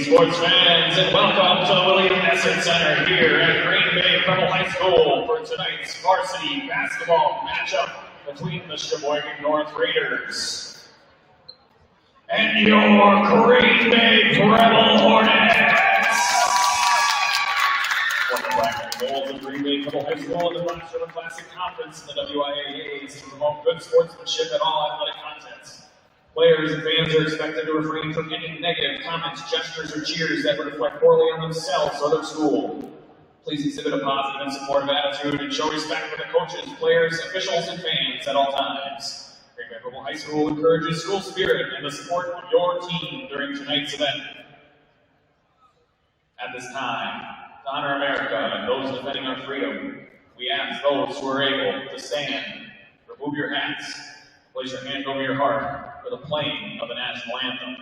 sports fans, and welcome to the William Essert Center here at Green Bay Preble High School for tonight's varsity basketball matchup between the Sheboygan North Raiders and your Green Bay Preble Hornets. One of the primary goals of Green Bay Preble High School in the Varsity Classic Conference in the WIAA is to promote good sportsmanship at all athletic contests. Players and fans are expected to refrain from any negative comments, gestures, or cheers that would reflect poorly on themselves or their school. Please exhibit a positive and supportive attitude and show respect for the coaches, players, officials, and fans at all times. Green Bay Preble High School encourages school spirit and the support of your team during tonight's event. At this time, to honor America and those defending our freedom, we ask those who are able to stand, remove your hats, place your hand over your heart for the playing of the national anthem.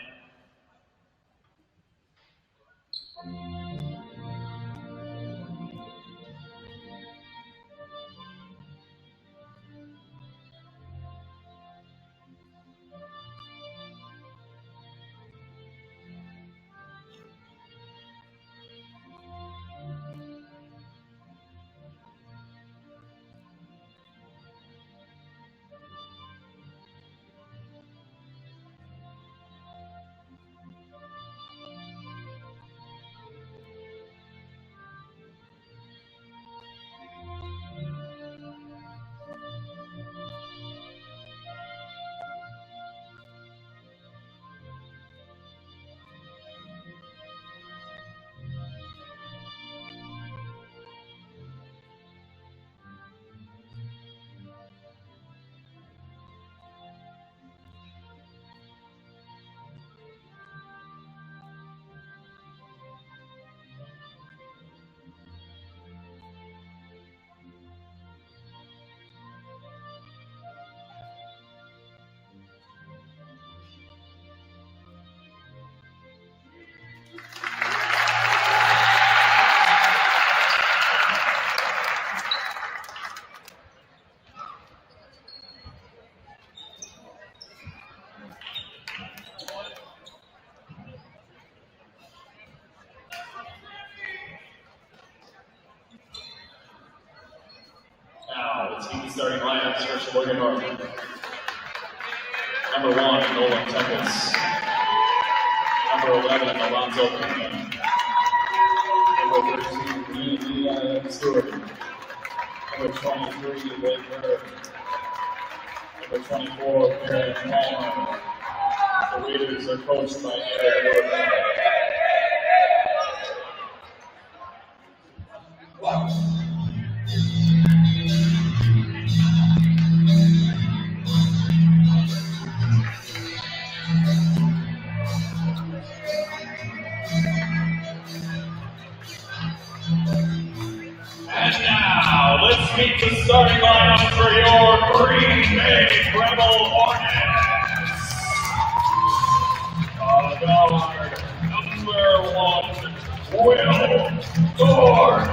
Now, let's keep the starting lineups for Sheboygan North. Number 1, Nolan Tempest. Number 11, Alonzo Pena. Number 13, Leah Stewart. Number 23, Blake Burr. Number 24, Karen Palmer. The Raiders are coached by Eric Wood. And now, let's meet the starting lineup for your Green Bay Preble Hornets. Guard number 1, Will Dorbush. Guard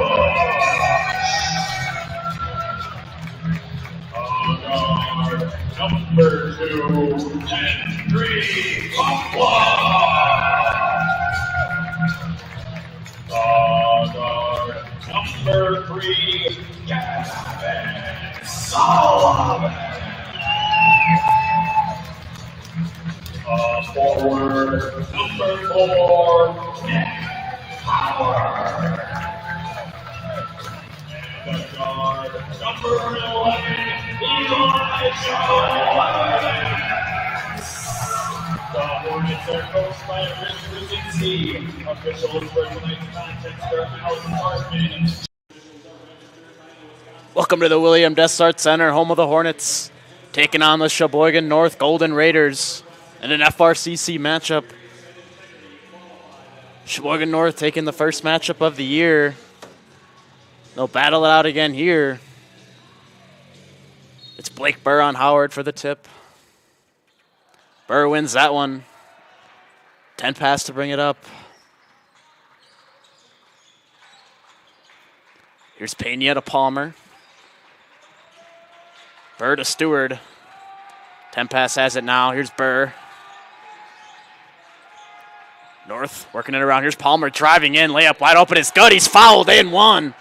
number 2 and 3, guard number 3, Gavin Solomon. Forward number 4, Nick Howard. And the guard number 11, Elijah Lewis. The Hornets are coached by Rich Brzezinski. Officials for tonight's contest are Allison Hartman. Welcome to the William Essert Center, home of the Hornets, taking on the Sheboygan North Golden Raiders in an FRCC matchup. Sheboygan North taking the first matchup of the year. They'll battle it out again here. It's Blake Burr on Howard for the tip. Burr wins that one. 10 pass to bring it up. Here's Pena to Palmer. Burr to Stewart. 10 pass has it now. Here's Burr. North working it around. Here's Palmer driving in. Layup wide open. It's good. He's fouled and one.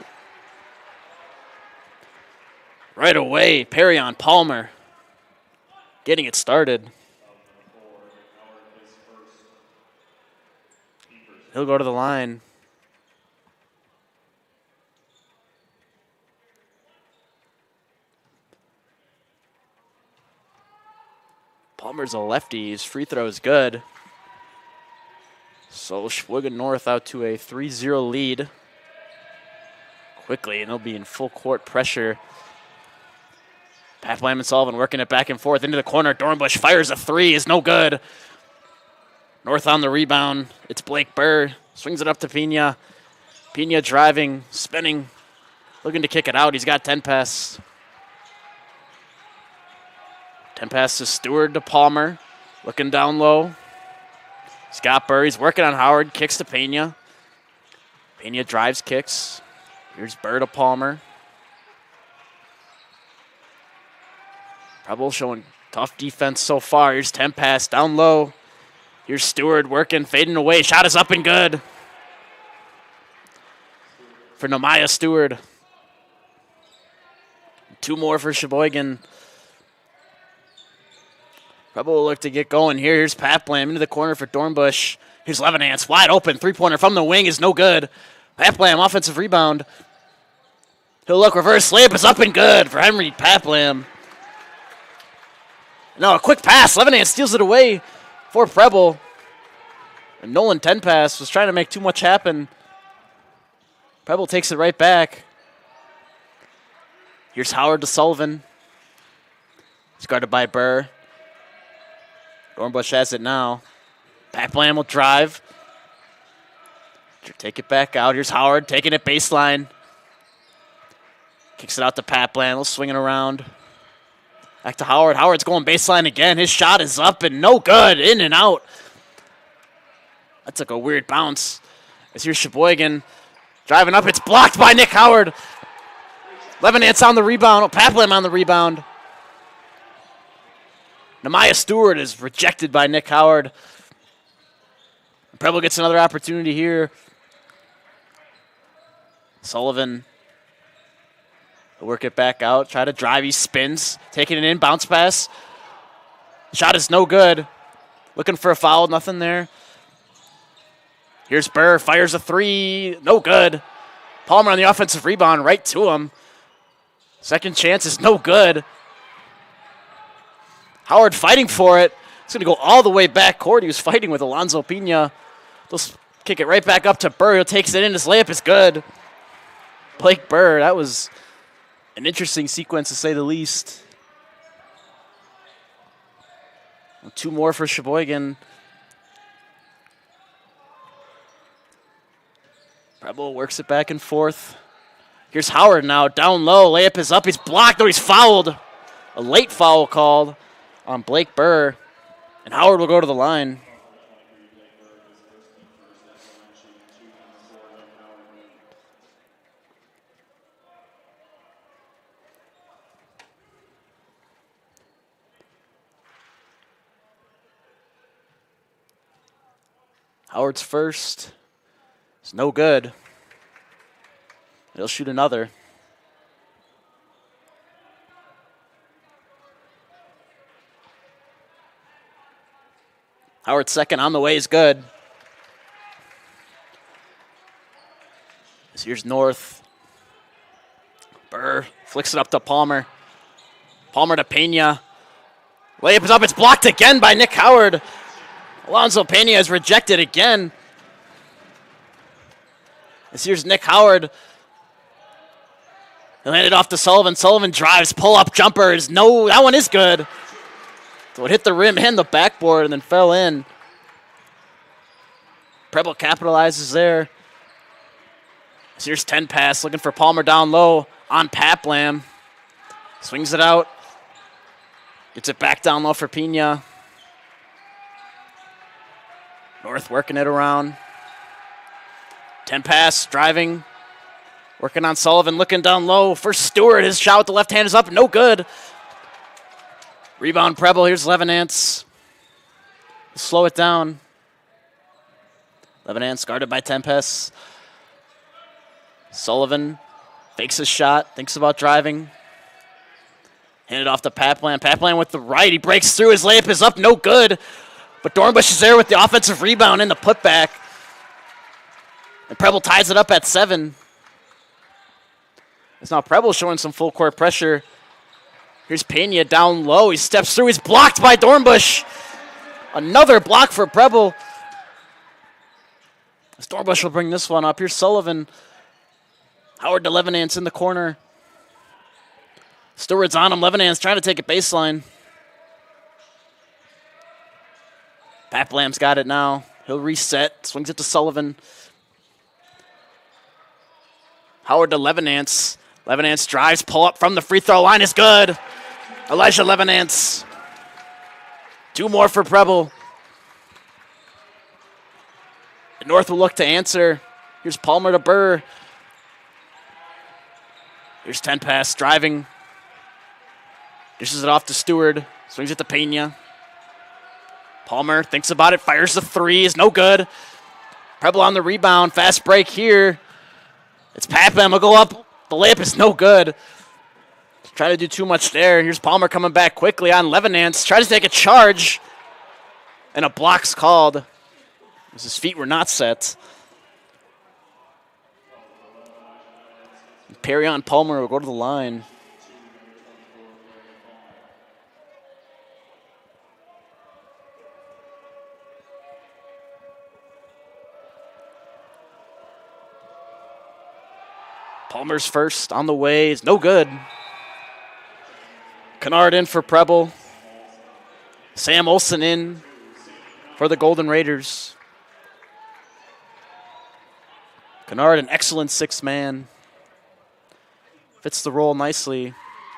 Right away, Perry on Palmer. Getting it started. He'll go to the line. Palmer's a lefty. His free throw is good. So Sheboygan North out to a 3-0 lead. Quickly, and they'll be in full court pressure. Pat Lamb and Sullivan working it back and forth into the corner. Dornbush fires a three. Is no good. North on the rebound. It's Blake Burr. Swings it up to Pena. Pena driving, spinning, looking to kick it out. He's got 10 passes. 10 passes to Stewart to Palmer. Looking down low. Scott Burr, he's working on Howard. Kicks to Pena. Pena drives, kicks. Here's Burr to Palmer. Preble showing tough defense so far. Here's 10 pass down low. Here's Stewart working, fading away. Shot is up and good for Nehemiah Stewart. 2 more for Sheboygan. Preble will look to get going here. Here's Pat Blam into the corner for Dornbush. Here's Levenance, wide open. 3-pointer from the wing is no good. Pat Blam, offensive rebound. He'll look, reverse layup is up and good for Henry Pat Blam. No, a quick pass. Levenance steals it away for Preble. And Nolan 10 pass was trying to make too much happen. Preble takes it right back. Here's Howard to Sullivan. He's guarded by Burr. Dornbush has it now. Pat Blam will drive. Take it back out. Here's Howard taking it baseline. Kicks it out to Pat Blam. He'll swing it around. Back to Howard. Howard's going baseline again. His shot is up and no good. In and out. That took a weird bounce. As here's Sheboygan driving up. It's blocked by Nick Howard. Levenance on the rebound. Oh, Pat Blam on the rebound. Nehemiah Stewart is rejected by Nick Howard. Preble gets another opportunity here. Sullivan will work it back out. Try to drive. He spins. Taking it in. Bounce pass. Shot is no good. Looking for a foul. Nothing there. Here's Burr. Fires a three. No good. Palmer on the offensive rebound. Right to him. Second chance is no good. Howard fighting for it. He's going to go all the way back court. He was fighting with Alonzo Pena. They'll kick it right back up to Burr. He takes it in. His layup is good. Blake Burr, that was an interesting sequence to say the least. 2 more for Sheboygan. Preble works it back and forth. Here's Howard now, down low. Layup is up. He's blocked. No, he's fouled. A late foul called on Blake Burr. And Howard will go to the line. Howard's first. It's no good. He'll shoot another. Howard's second on the way is good. Here's North. Burr flicks it up to Palmer. Palmer to Pena. Layup is up. It's blocked again by Nick Howard. Alonzo Pena is rejected again. Here's Nick Howard. He'll hand it off to Sullivan. Sullivan drives, pull-up jumper is no. That one is good. So it hit the rim and the backboard and then fell in. Preble capitalizes there. Here's 10 pass, looking for Palmer down low on Pat Blam. Swings it out. Gets it back down low for Pena. North working it around. 10 pass, driving. Working on Sullivan, looking down low for Stewart. His shot with the left hand is up, no good. Rebound Preble, here's Levenance. Slow it down. Levenance guarded by Tempest. Sullivan fakes his shot, thinks about driving. Hand it off to Paplan. Paplan with the right. He breaks through. His layup is up. No good. But Dornbush is there with the offensive rebound and the putback. And Preble ties it up at 7. It's now Preble showing some full court pressure. Here's Pena down low. He steps through. He's blocked by Dornbush. Another block for Preble. Dornbush will bring this one up. Here's Sullivan. Howard to Levenance in the corner. Stewart's on him. Levenance trying to take a baseline. Paplam's got it now. He'll reset. Swings it to Sullivan. Howard to Levenance. Levenance drives. Pull up from the free throw line is good. Elijah Levenance. 2 more for Preble. North will look to answer. Here's Palmer to Burr. Here's Tempest driving. Dishes it off to Stewart. Swings it to Pena. Palmer thinks about it. Fires the 3. Is no good. Preble on the rebound. Fast break here. It's Paplam. Will go up. The layup is no good. Trying to do too much there. Here's Palmer coming back quickly on Levenance. Tries to take a charge. And a block's called. His feet were not set. Perrion Palmer will go to the line. Palmer's first on the way is no good. Kennard in for Preble. Sam Olsen in for the Golden Raiders. Kennard, an excellent 6th man. Fits the role nicely.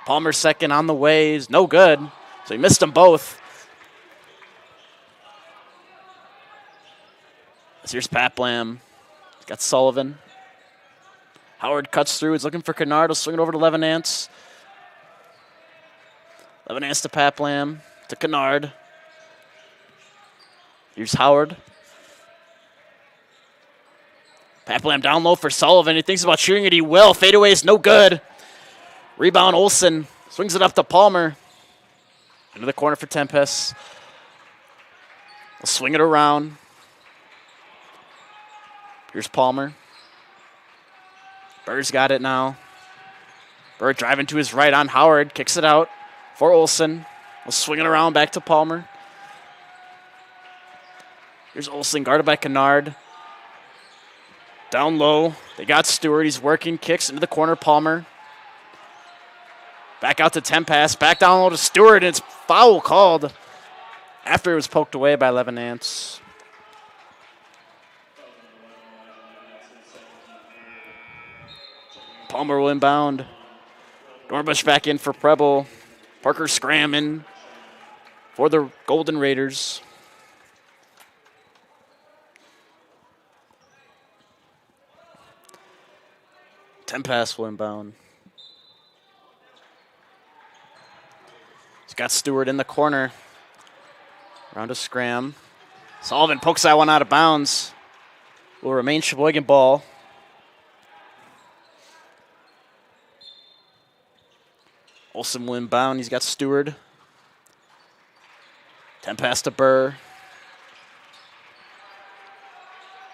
Palmer second on the way is no good. So he missed them both. Here's Paplam. He's got Sullivan. Howard cuts through. He's looking for Kennard. He'll swing it over to Levenance. Levenance to Paplam. To Kennard. Here's Howard. Paplam down low for Sullivan. He thinks about shooting it. He will. Fadeaway is no good. Rebound Olsen. Swings it up to Palmer. Into the corner for Tempest. We'll swing it around. Here's Palmer. Burr's got it now. Burr driving to his right on Howard. Kicks it out for Olsen. We'll swing it around back to Palmer. Here's Olsen guarded by Kennard. Down low. They got Stewart. He's working. Kicks into the corner. Palmer. Back out to Tempest. Back down low to Stewart. And it's foul called after it was poked away by Levenance. Palmer will inbound. Dornbush back in for Preble. Parker Scram in for the Golden Raiders. Tempest will inbound. He's got Stewart in the corner. Round to Scram. Sullivan pokes that one out of bounds. Will remain Sheboygan ball. Olsen will inbound. He's got Stewart. Tempest to Burr.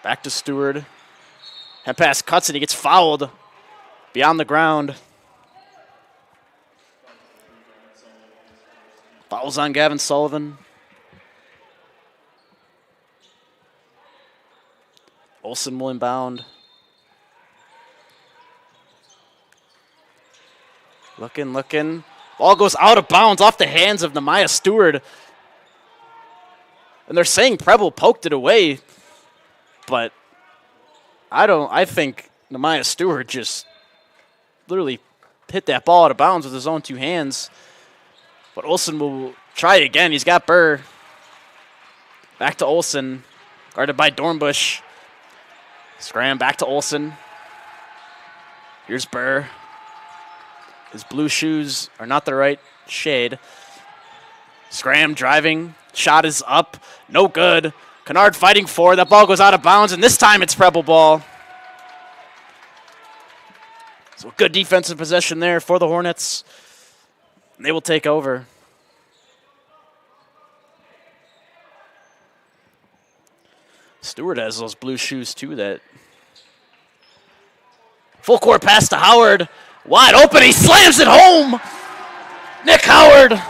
Back to Stewart. Tempest cuts it. He gets fouled beyond the ground. Fouls on Gavin Sullivan. Olsen will inbound. Looking. Ball goes out of bounds off the hands of Nehemiah Stewart. And they're saying Preble poked it away. But I think Nehemiah Stewart just literally hit that ball out of bounds with his own 2 hands. But Olsen will try it again. He's got Burr. Back to Olsen. Guarded by Dornbush. Scram back to Olsen. Here's Burr. His blue shoes are not the right shade. Scram driving. Shot is up. No good. Kennard fighting for it. That ball goes out of bounds, and this time it's Preble ball. So good defensive possession there for the Hornets. They will take over. Stewart has those blue shoes too. That full court pass to Howard. Wide open. He slams it home. Nick Howard.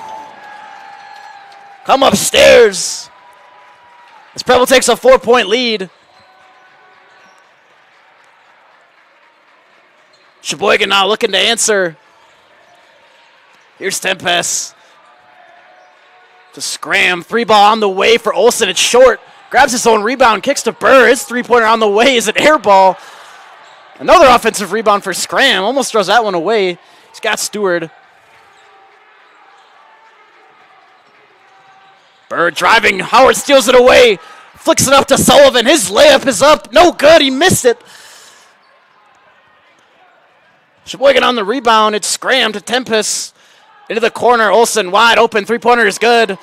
Come upstairs. As Preble takes a 4-point lead. Sheboygan now looking to answer. Here's Tempest. To scram. 3-ball on the way for Olsen. It's short. Grabs his own rebound. Kicks to Burr. His 3-pointer on the way is an air ball. Another offensive rebound for Scram. Almost throws that one away. He's got Stewart. Burr driving. Howard steals it away. Flicks it up to Sullivan. His layup is up. No good. He missed it. Sheboygan on the rebound. It's Scram to Tempest. Into the corner. Olsen wide open. 3-pointer is good.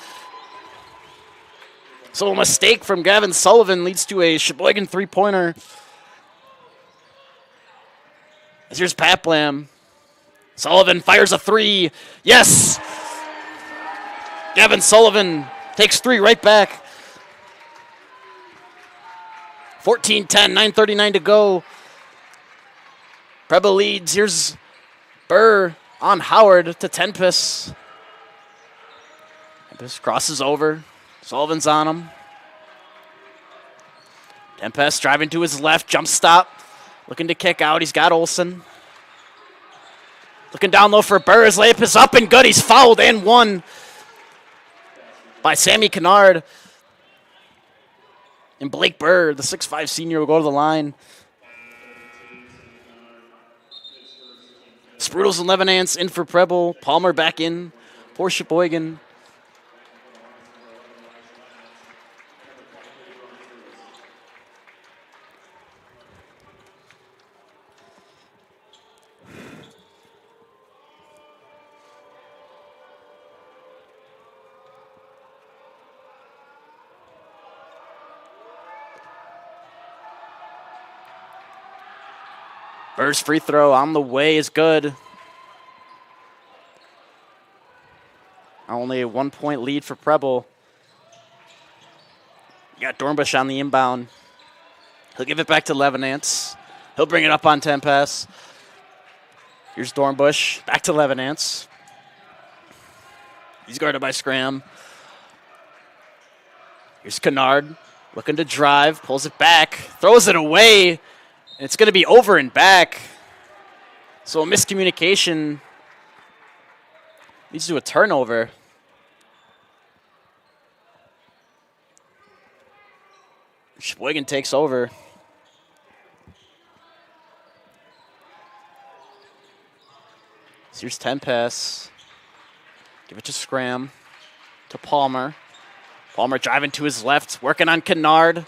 So a mistake from Gavin Sullivan leads to a Sheboygan 3-pointer. Here's Paplam. Sullivan fires a 3. Yes! Gavin Sullivan takes 3 right back. 14-10, 9:39 to go. Preble leads. Here's Burr on Howard to Tempest. Tempest crosses over. Sullivan's on him. Tempest driving to his left. Jump stop. Looking to kick out. He's got Olsen. Looking down low for Burr. His layup is up and good. He's fouled and won by Sammy Kennard. And Blake Burr, the 6'5 senior, will go to the line. Sprudels and Levenance in for Preble. Palmer back in for Sheboygan. Burr's free throw on the way is good. Only a 1-point lead for Preble. You got Dornbush on the inbound. He'll give it back to Levenance. He'll bring it up on Tempest. Here's Dornbush. Back to Levenance. He's guarded by Scram. Here's Kennard. Looking to drive. Pulls it back. Throws it away. It's going to be over and back. So a miscommunication leads to a turnover. Sheboygan takes over. So here's Tempest. Give it to Scram. To Palmer. Palmer driving to his left. Working on Kennard.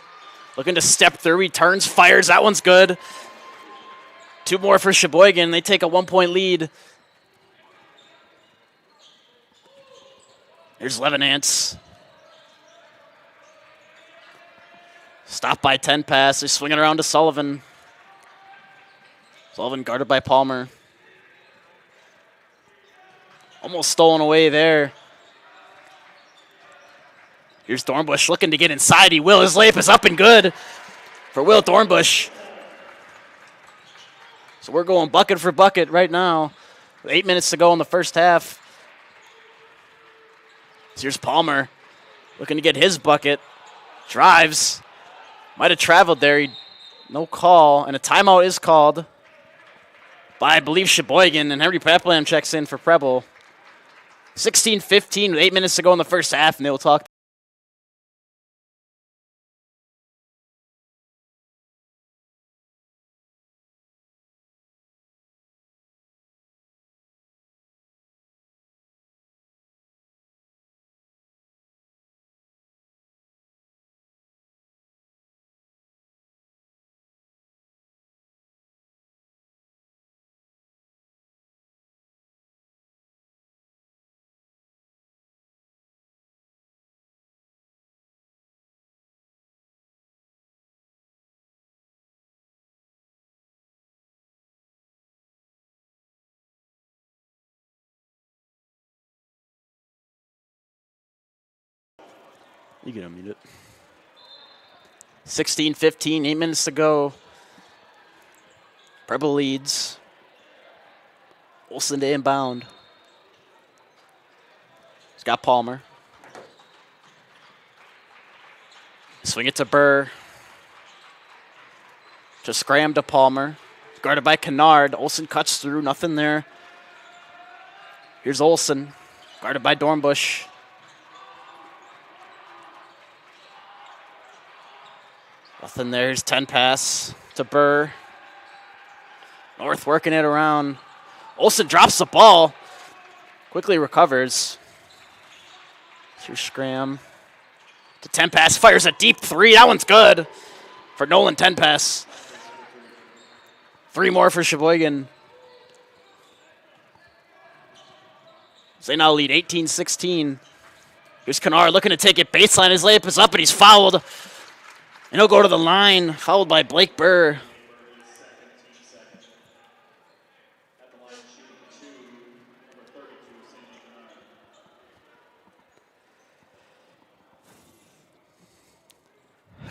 Looking to step through. He turns, fires. That one's good. 2 more for Sheboygan. They take a 1-point lead. Here's Levenance. Stopped by 10 pass. They're swinging around to Sullivan. Sullivan guarded by Palmer. Almost stolen away there. Here's Dornbush looking to get inside. He will. His layup is up and good for Will Dornbush. So we're going bucket for bucket right now. With 8 minutes to go in the first half. Here's Palmer looking to get his bucket. Drives. Might have traveled there. No call. And a timeout is called by, I believe, Sheboygan. And Henry Paplam checks in for Preble. 16-15 with 8 minutes to go in the first half. And they will talk. You can unmute it. 16-15, 8 minutes to go. Preble leads. Olsen to inbound. He's got Palmer. Swing it to Burr. Just scram to Palmer. Guarded by Kennard. Olsen cuts through. Nothing there. Here's Olsen. Guarded by Dornbush. Nothing there. Here's 10 pass to Burr. North working it around. Olsen drops the ball. Quickly recovers. Here's Scram. To 10 pass. Fires a deep three. That one's good for Nolan 10 pass. 3 more for Sheboygan. So they now lead 18-16. Here's Kennard looking to take it baseline. His layup is up, and he's fouled. And he'll go to the line, fouled by Blake Burr.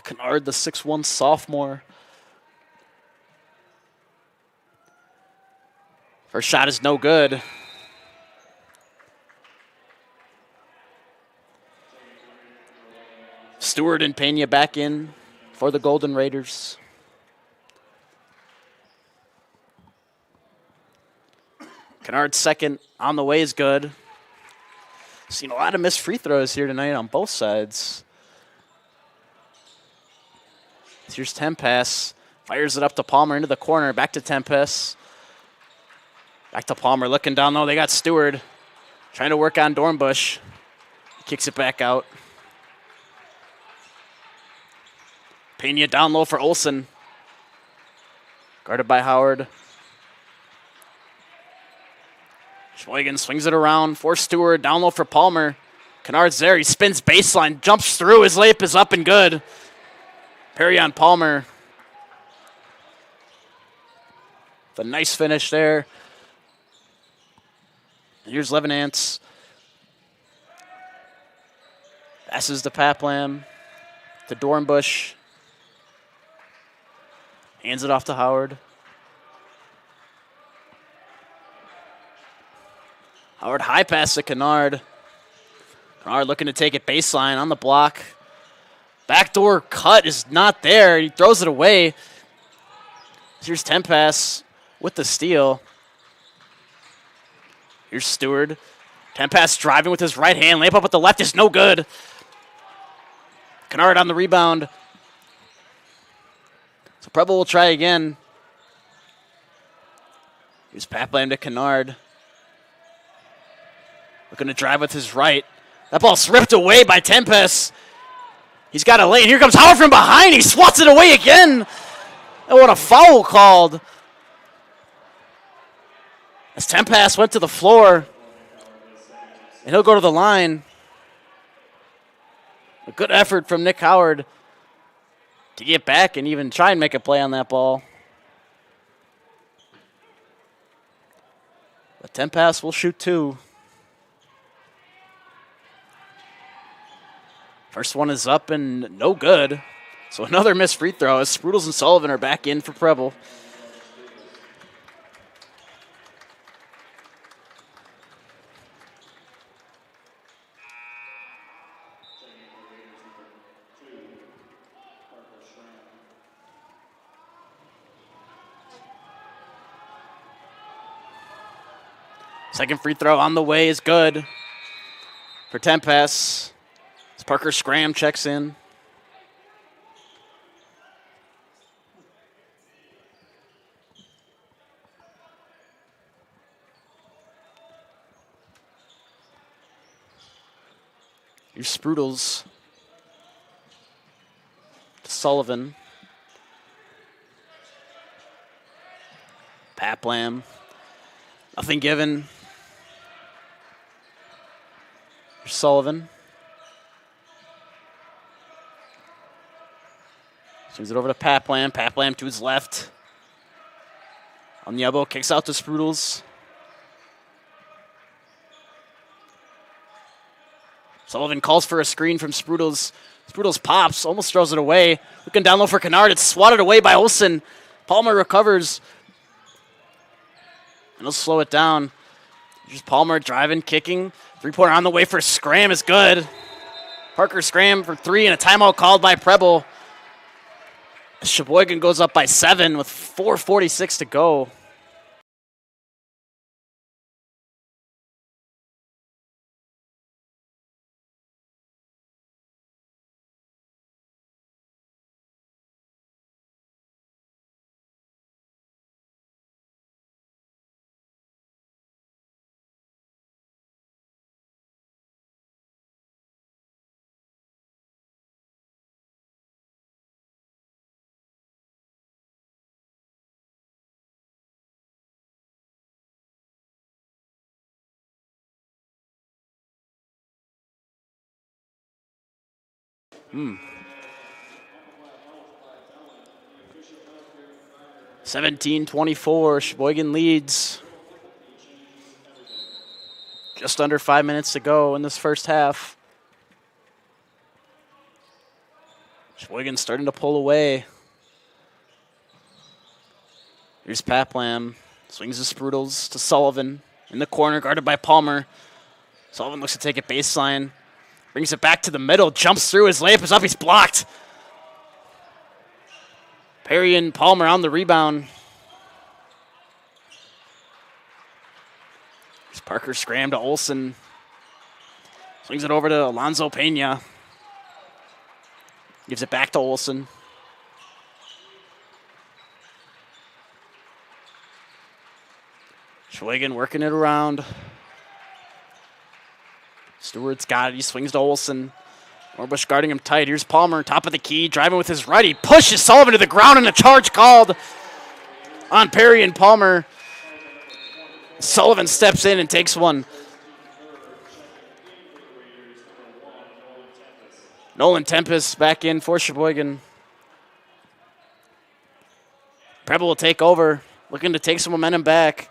Kennard, the 6'1" sophomore. First shot is no good. Stewart and Pena back in for the Golden Raiders. Kennard's second on the way is good. Seen a lot of missed free throws here tonight on both sides. Here's Tempest. Fires it up to Palmer into the corner. Back to Tempest. Back to Palmer looking down low. They got Stewart trying to work on Dornbush. Kicks it back out. Pena down low for Olsen. Guarded by Howard. Sheboygan swings it around for Stewart. Down low for Palmer. Kennard's there. He spins baseline. Jumps through. His layup is up and good. Perry on Palmer. The nice finish there. Here's Levenance. Passes to Paplam. To Dornbush. Hands it off to Howard. Howard high pass to Kennard. Kennard looking to take it baseline on the block. Backdoor cut is not there. He throws it away. Here's Tempest with the steal. Here's Stewart. Tempest driving with his right hand. Layup up with the left is no good. Kennard on the rebound. So Preble will try again. Here's Paplam to Kennard. Looking to drive with his right. That ball's ripped away by Tempest. He's got a lane. Here comes Howard from behind. He swats it away again. And what a foul called. As Tempest went to the floor. And he'll go to the line. A good effort from Nick Howard to get back and even try and make a play on that ball. But Tempest will shoot 2. First one is up and no good. So another missed free throw as Sprudels and Sullivan are back in for Preble. Second free throw on the way is good for Tempest. As Parker Scram checks in. Here's Sprudels to Sullivan. Paplam. Nothing given. Here's Sullivan. Swings it over to Paplam. Paplam to his left. On the elbow, kicks out to Sprudels. Sullivan calls for a screen from Sprudels. Sprudels pops, almost throws it away. Looking down low for Kennard. It's swatted away by Olsen. Palmer recovers. And he'll slow it down. Here's Palmer driving, kicking. Three-pointer on the way for Scram is good. Parker Scram for three and a timeout called by Preble. Sheboygan goes up by 7 with 4:46 to go. Hmm. 17-24, Sheboygan leads. Just under 5 minutes to go in this first half. Sheboygan starting to pull away. Here's Paplam. Swings the Sprudels to Sullivan. In the corner, guarded by Palmer. Sullivan looks to take it baseline. Brings it back to the middle. Jumps through. His layup is up. He's blocked. Perry and Palmer on the rebound. Here's Parker Scram to Olsen. Swings it over to Alonzo Pena. Gives it back to Olsen. Sheboygan working it around. Stewart's got it. He swings to Olsen. Norbush guarding him tight. Here's Palmer, top of the key, driving with his right. He pushes Sullivan to the ground, and a charge called on Perry and Palmer. Sullivan steps in and takes one. Nolan Tempest back in for Sheboygan. Preble will take over, looking to take some momentum back.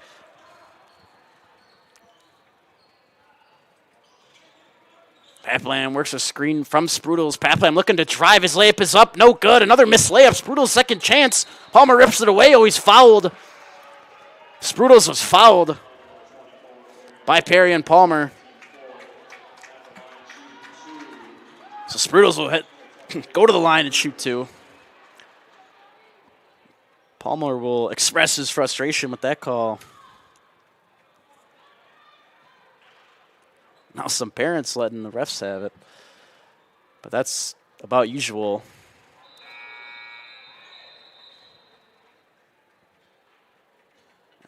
Paplam works a screen from Sprudels. Paplam looking to drive. His layup is up. No good. Another missed layup. Sprudels' second chance. Palmer rips it away. Oh, he's fouled. Sprudels was fouled by Perry and Palmer. So Sprudels will go to the line and shoot two. Palmer will express his frustration with that call. Now some parents letting the refs have it. But that's about usual.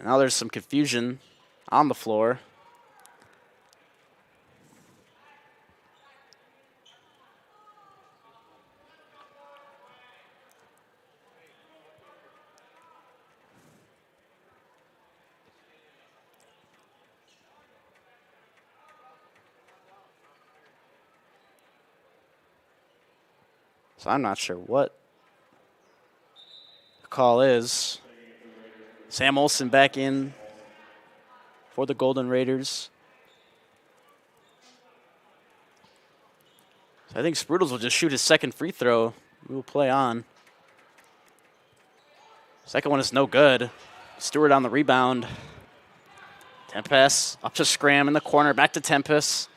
Now there's some confusion on the floor. So I'm not sure what the call is. Sam Olsen back in for the Golden Raiders. So I think Sprudels will just shoot his second free throw. We will play on. Second one is no good. Stewart on the rebound. Tempest up to Scram in the corner. Back to Tempest.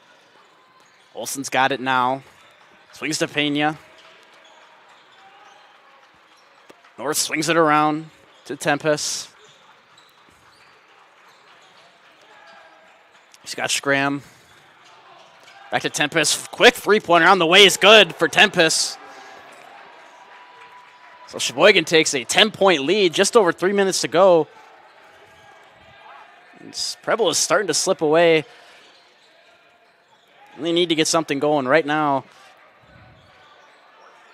Olsen's got it now. Swings to Pena. North swings it around to Tempest. He's got Scram. Back to Tempest. Quick three-pointer on the way is good for Tempest. So Sheboygan takes a 10-point lead, just over 3 minutes to go. Preble is starting to slip away. They need to get something going right now.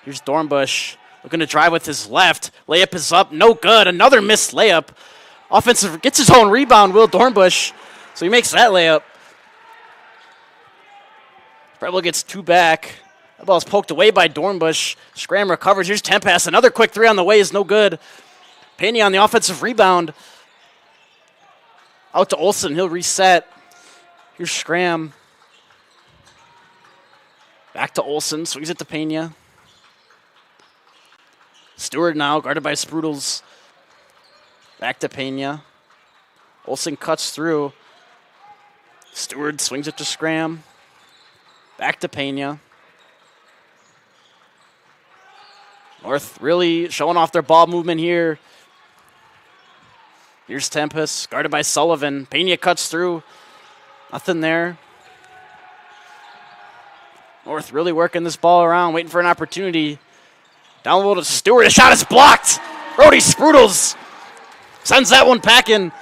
Here's Dornbush. Looking to drive with his left. Layup is up. No good. Another missed layup. Offensive gets his own rebound, Will Dornbush. So he makes that layup. Preble gets two back. That ball's poked away by Dornbush. Scram recovers. Here's Tempest. Another quick three on the way is no good. Pena on the offensive rebound. Out to Olsen. He'll reset. Here's Scram. Back to Olsen. Swings it to Pena. Stewart now, guarded by Sprudels. Back to Pena. Olsen cuts through. Stewart swings it to Scram. Back to Pena. North really showing off their ball movement here. Here's Tempest, guarded by Sullivan. Pena cuts through. Nothing there. North really working this ball around, waiting for an opportunity. Down low to Stewart. A shot is blocked. Brody Sprudels sends that one packing.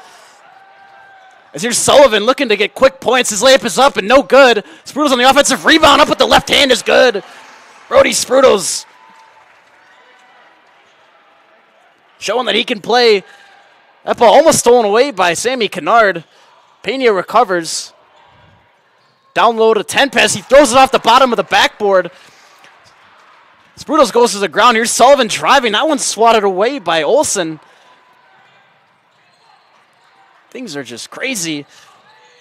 As here's Sullivan looking to get quick points. His layup is up and no good. Sprudels on the offensive rebound. Up with the left hand is good. Brody Sprudels showing that he can play. That ball almost stolen away by Sammy Kennard. Pena recovers. Down low to Tempest. He throws it off the bottom of the backboard. Sprudels goes to the ground. Here's Sullivan driving. That one's swatted away by Olsen. Things are just crazy.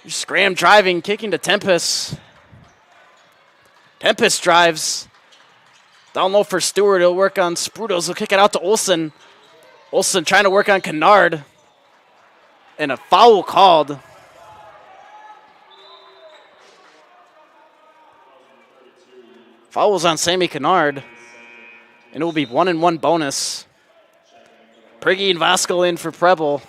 Here's Scram driving, kicking to Tempest. Tempest drives. Down low for Stewart. He'll work on Sprudels. He'll kick it out to Olsen. Olsen trying to work on Kennard. And a foul called. Foul was on Sammy Kennard. And it will be 1-and-1 bonus. Priggy and Vasco in for Preble.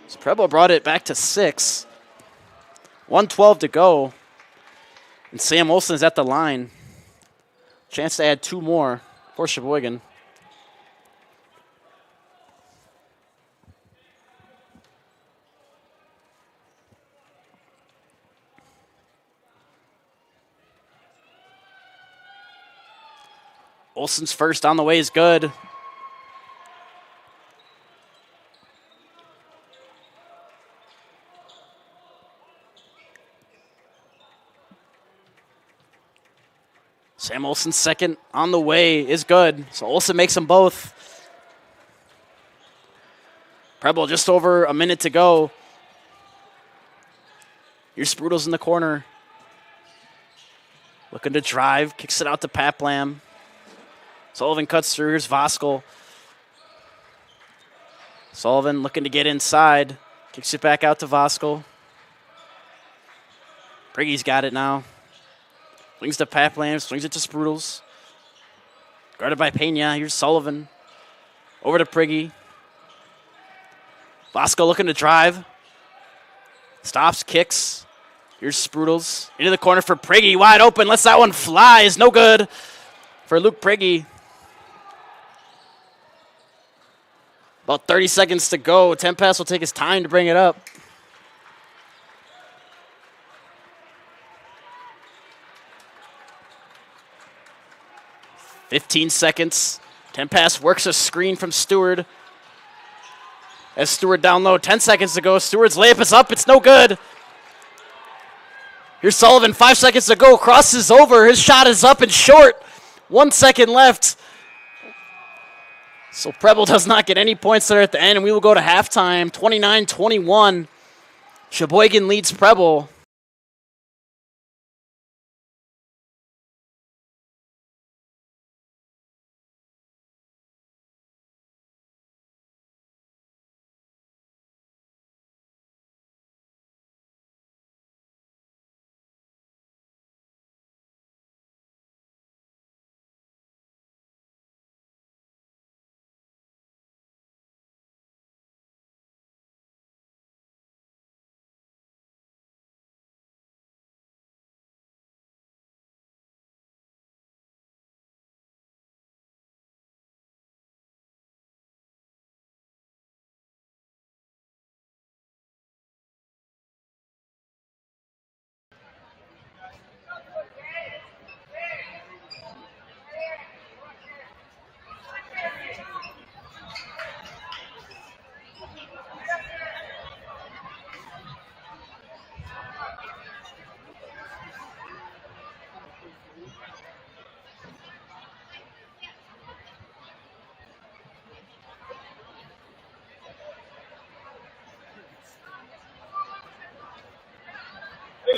So Preble brought it back to 6. 1:12 to go. And Sam Olsen's at the line. Chance to add 2 more for Sheboygan. Olsen's first on the way is good. Sam Olsen's second on the way is good. So Olsen makes them both. Preble just over a minute to go. Here's Sprudels in the corner. Looking to drive. Kicks it out to Paplam. Sullivan cuts through. Here's Voskel. Sullivan looking to get inside. Kicks it back out to Voskel. Priggy's got it now. Swings to Paplam. Swings it to Sprudels. Guarded by Pena. Here's Sullivan. Over to Priggy. Voskel looking to drive. Stops, kicks. Here's Sprudels. Into the corner for Priggy. Wide open. Lets that one fly. Is no good for Luke Priggy. About 30 seconds to go. Tempest will take his time to bring it up. "15 seconds. Tempest works a screen from Stewart. As Stewart down low, 10 seconds to go. Stewart's layup is up. It's no good. Here's Sullivan. 5 seconds to go. Crosses over. His shot is up and short. 1 second left. So Preble does not get any points there at the end, and we will go to halftime. 29-21. Sheboygan leads Preble.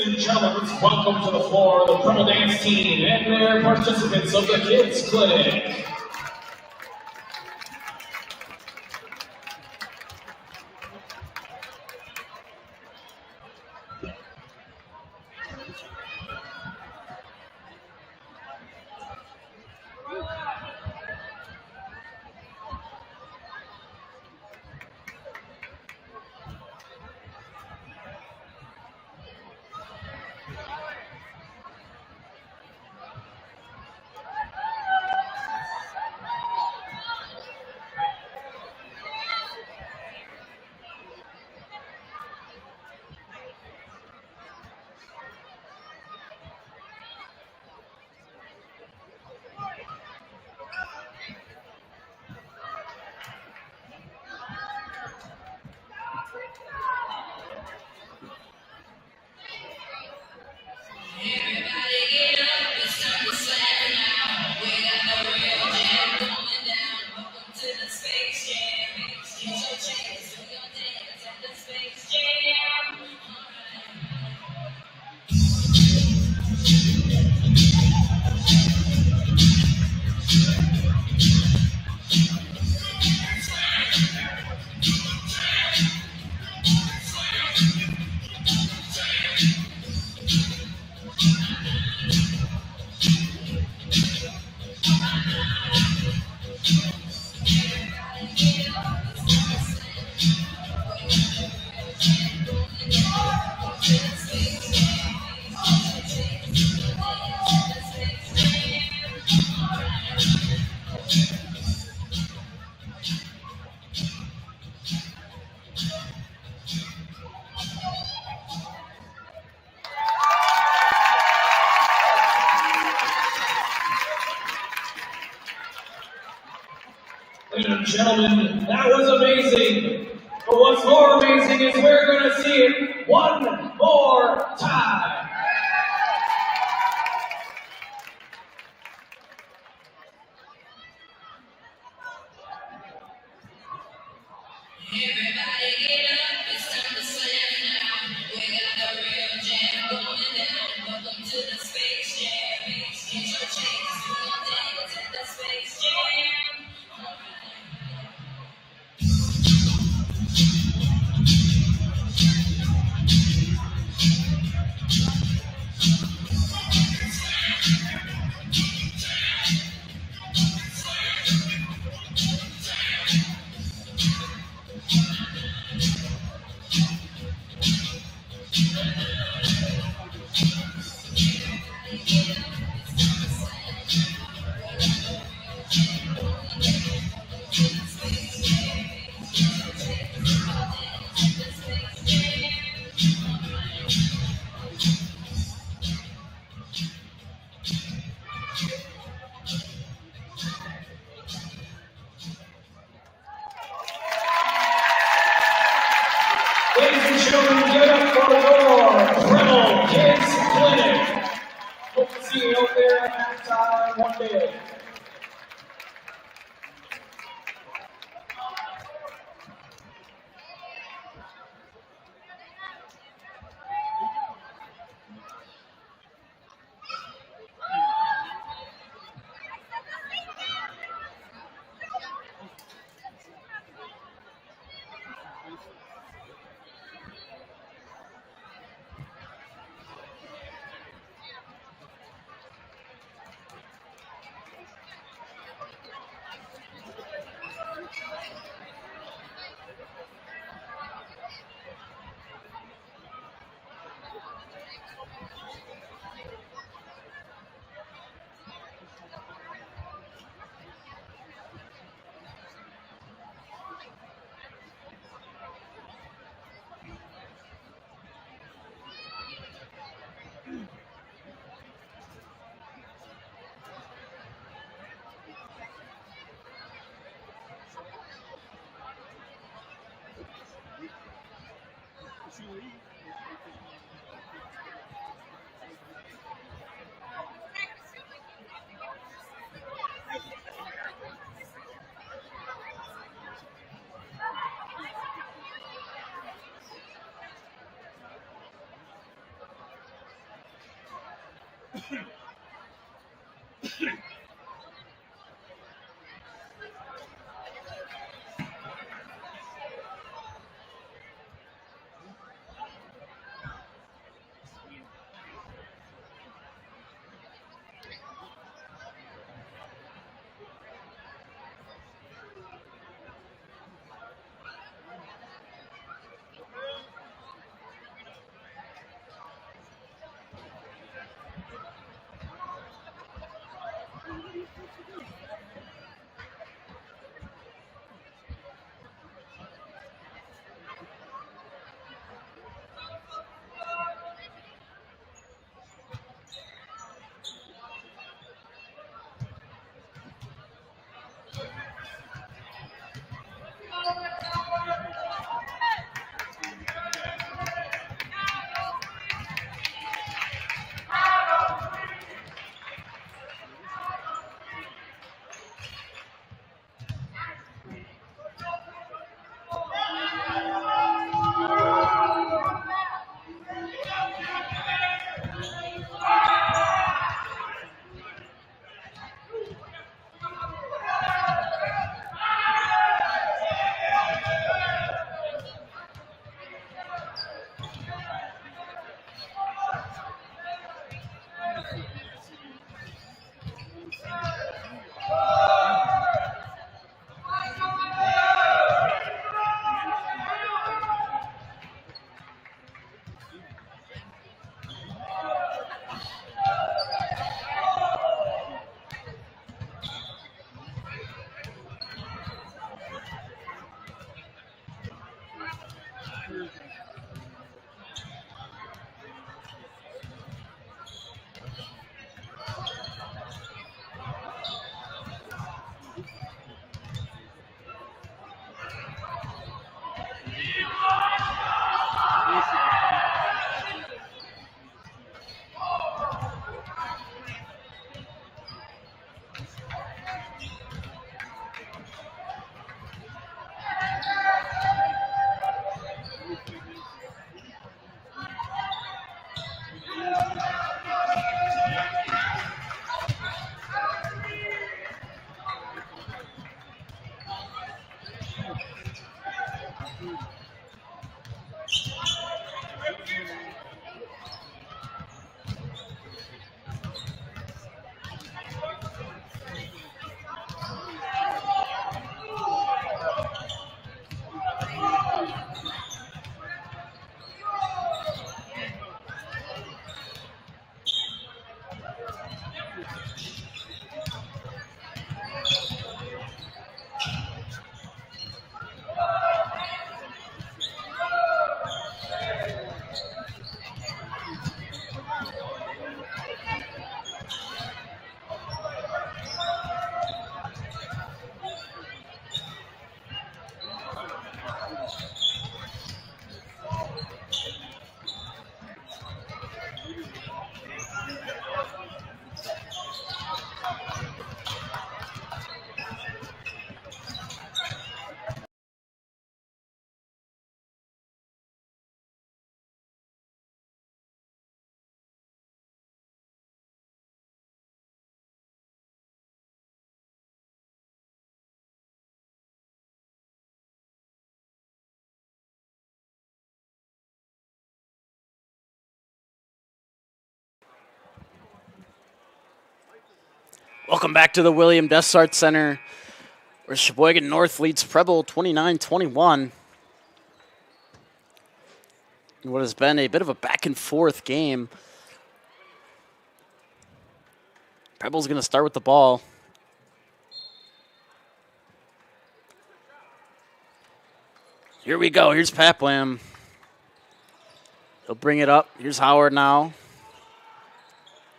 and gentlemen, let's welcome to the floor the Preble Dance team and their participants of the Kids Clinic. Ladies and gentlemen, that was amazing. But what's more amazing is we're going to see it one more time. Everybody get up, it's time to slam now. We got a real jam going down. Welcome to the Space Jam. Get your chance, we gon' dance at the Space Jam. Ladies and gentlemen, get up for more Preble Kids Clinic. Hope to see you out there at halftime one day. Welcome back to the William Dessart Center, where Sheboygan North leads Preble 29-21. In what has been a bit of a back-and-forth game. Preble's going to start with the ball. Here we go. Here's Paplam. He'll bring it up. Here's Howard now.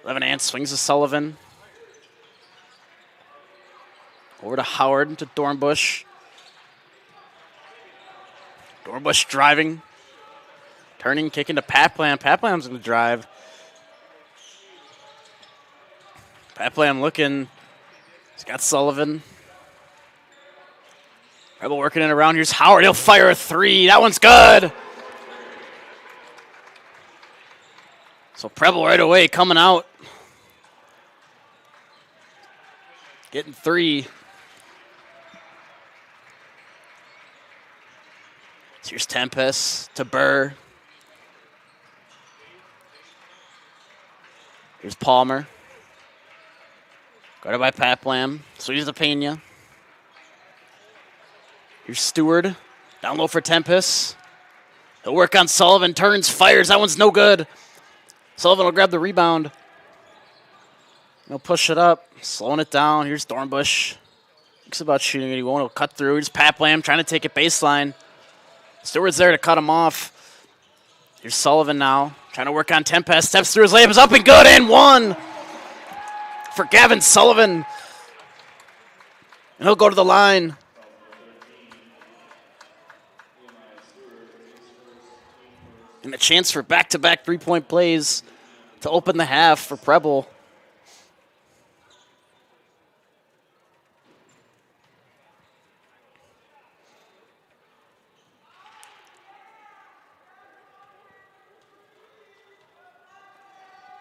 Levenant swings to Sullivan. Over to Howard, to Dornbush. Dornbush driving. Turning, kicking to Paplam. Paplam's going to drive. Paplam looking. He's got Sullivan. Preble working it around. Here's Howard. He'll fire a three. That one's good. So Preble right away coming out Getting 3. So here's Tempest to Burr. Here's Palmer. Guarded by Paplam. Swings to Pena. Here's Stewart. Down low for Tempest. He'll work on Sullivan. Turns, fires. That one's no good. Sullivan will grab the rebound. He'll push it up. Slowing it down. Here's Dornbush. Thinks about shooting it. He won't. He'll cut through. Here's Paplam trying to take it baseline. Stewart's there to cut him off. Here's Sullivan now. Trying to work on Tempest. Steps through his layup. Is up and good. And 1 for Gavin Sullivan. And he'll go to the line. And a chance for back-to-back three-point plays to open the half for Preble.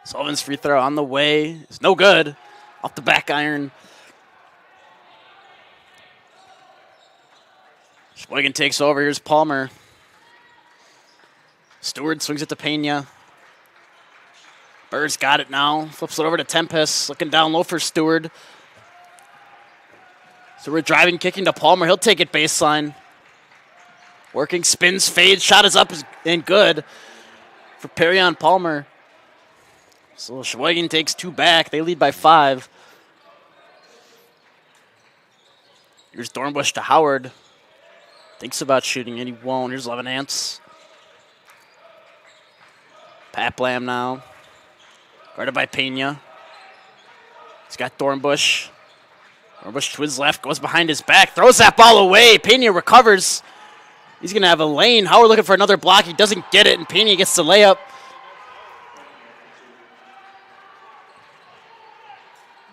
Sullivan's free throw on the way. It's no good. Off the back iron. Sheboygan takes over. Here's Palmer. Stewart swings it to Pena. Burr's got it now. Flips it over to Tempest. Looking down low for Stewart. Stewart driving, kicking to Palmer. He'll take it baseline. Working, spins, fades. Shot is up and good for Perrion Palmer. So Sheboygan takes 2 back. They lead by 5. Here's Dornbush to Howard. Thinks about shooting it. He won't. Here's Levenance. Paplam now. Guarded by Pena. He's got Dornbush. Dornbush to his left. Goes behind his back. Throws that ball away. Pena recovers. He's going to have a lane. Howard looking for another block. He doesn't get it, and Pena gets the layup.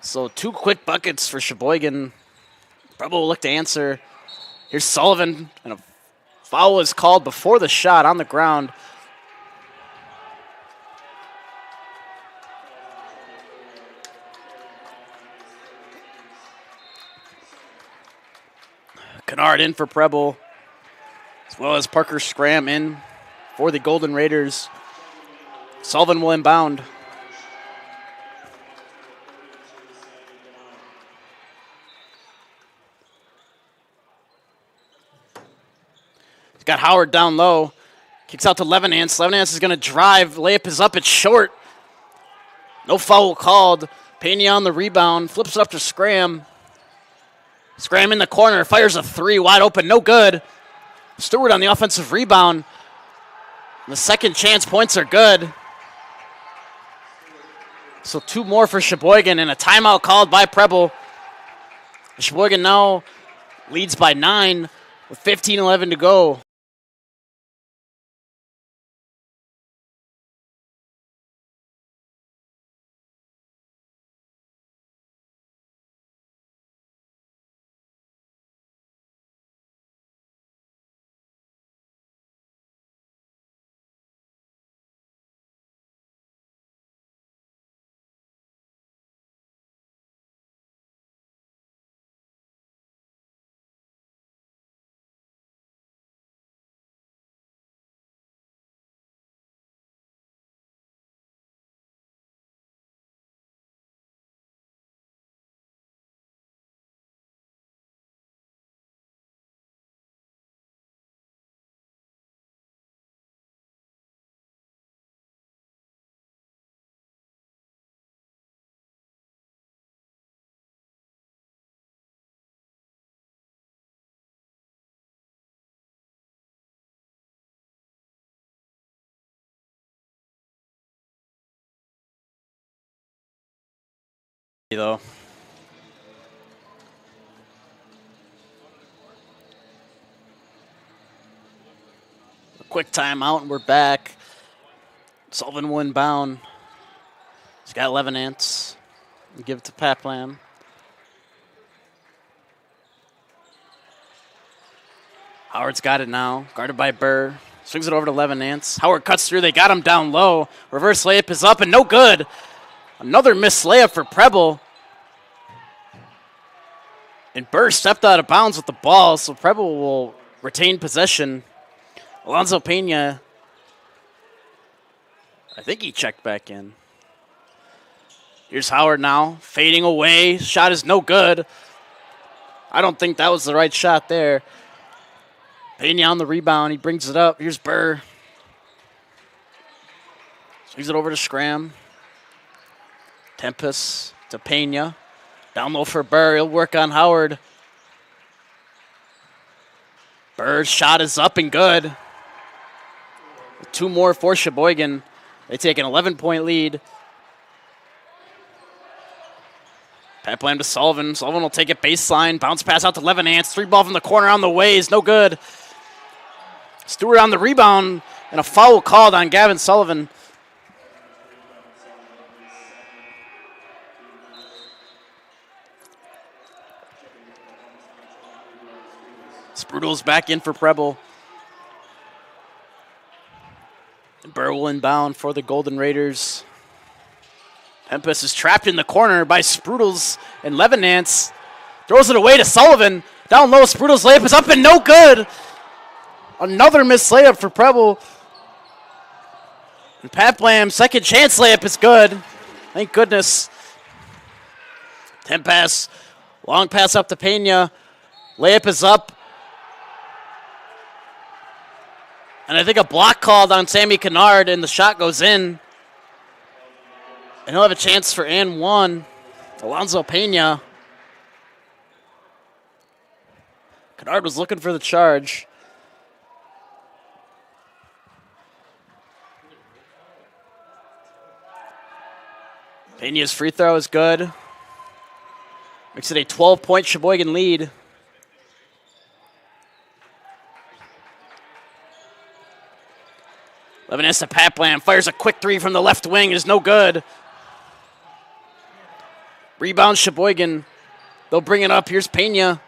So 2 quick buckets for Sheboygan. Preble will look to answer. Here's Sullivan, and a foul is called before the shot on the ground. Kennard in for Preble, as well as Parker Scram in for the Golden Raiders. Sullivan will inbound. He's got Howard down low. Kicks out to Levenance. Levenance is going to drive. Layup is up. It's short. No foul called. Pena on the rebound. Flips it up to Scram. Scram in the corner. Fires a 3. Wide open. No good. Stewart on the offensive rebound. The second chance points are good. So 2 more for Sheboygan and a timeout called by Preble. Sheboygan now leads by 9 with 15-11 to go. Though. A quick timeout and we're back. Sullivan will inbound. He's got Levenance. Give it to Paplam. Howard's got it now. Guarded by Burr. Swings it over to Levenance. Howard cuts through. They got him down low. Reverse layup is up and no good. Another missed layup for Preble. And Burr stepped out of bounds with the ball, so Preble will retain possession. Alonzo Pena, I think he checked back in. Here's Howard now, fading away. Shot is no good. I don't think that was the right shot there. Pena on the rebound. He brings it up. Here's Burr. Swings it over to Scram. Tempest to Pena. Down low for Burr. He'll work on Howard. Burr's shot is up and good. 2 more for Sheboygan. They take an 11-point lead. Pat Blam to Sullivan. Sullivan will take it baseline. Bounce pass out to Levenance. 3-ball from the corner on the way is no good. Stewart on the rebound. And a foul called on Gavin Sullivan. Sprudle's back in for Preble. Burr will inbound for the Golden Raiders. Tempest is trapped in the corner by Sprudles and Levenance. Throws it away to Sullivan. Down low, Sprudle's layup is up and no good. Another missed layup for Preble. And Pat Blam's second chance layup is good. Thank goodness. 10 pass. Long pass up to Pena. Layup is up. And I think a block called on Sammy Kennard, and the shot goes in. And he'll have a chance for and one. Alonzo Pena. Kennard was looking for the charge. Pena's free throw is good. Makes it a 12-point Sheboygan lead. Levenance to Pat Blam. Fires a quick 3 from the left wing. It is no good. Rebound Sheboygan. They'll bring it up. Here's Pena.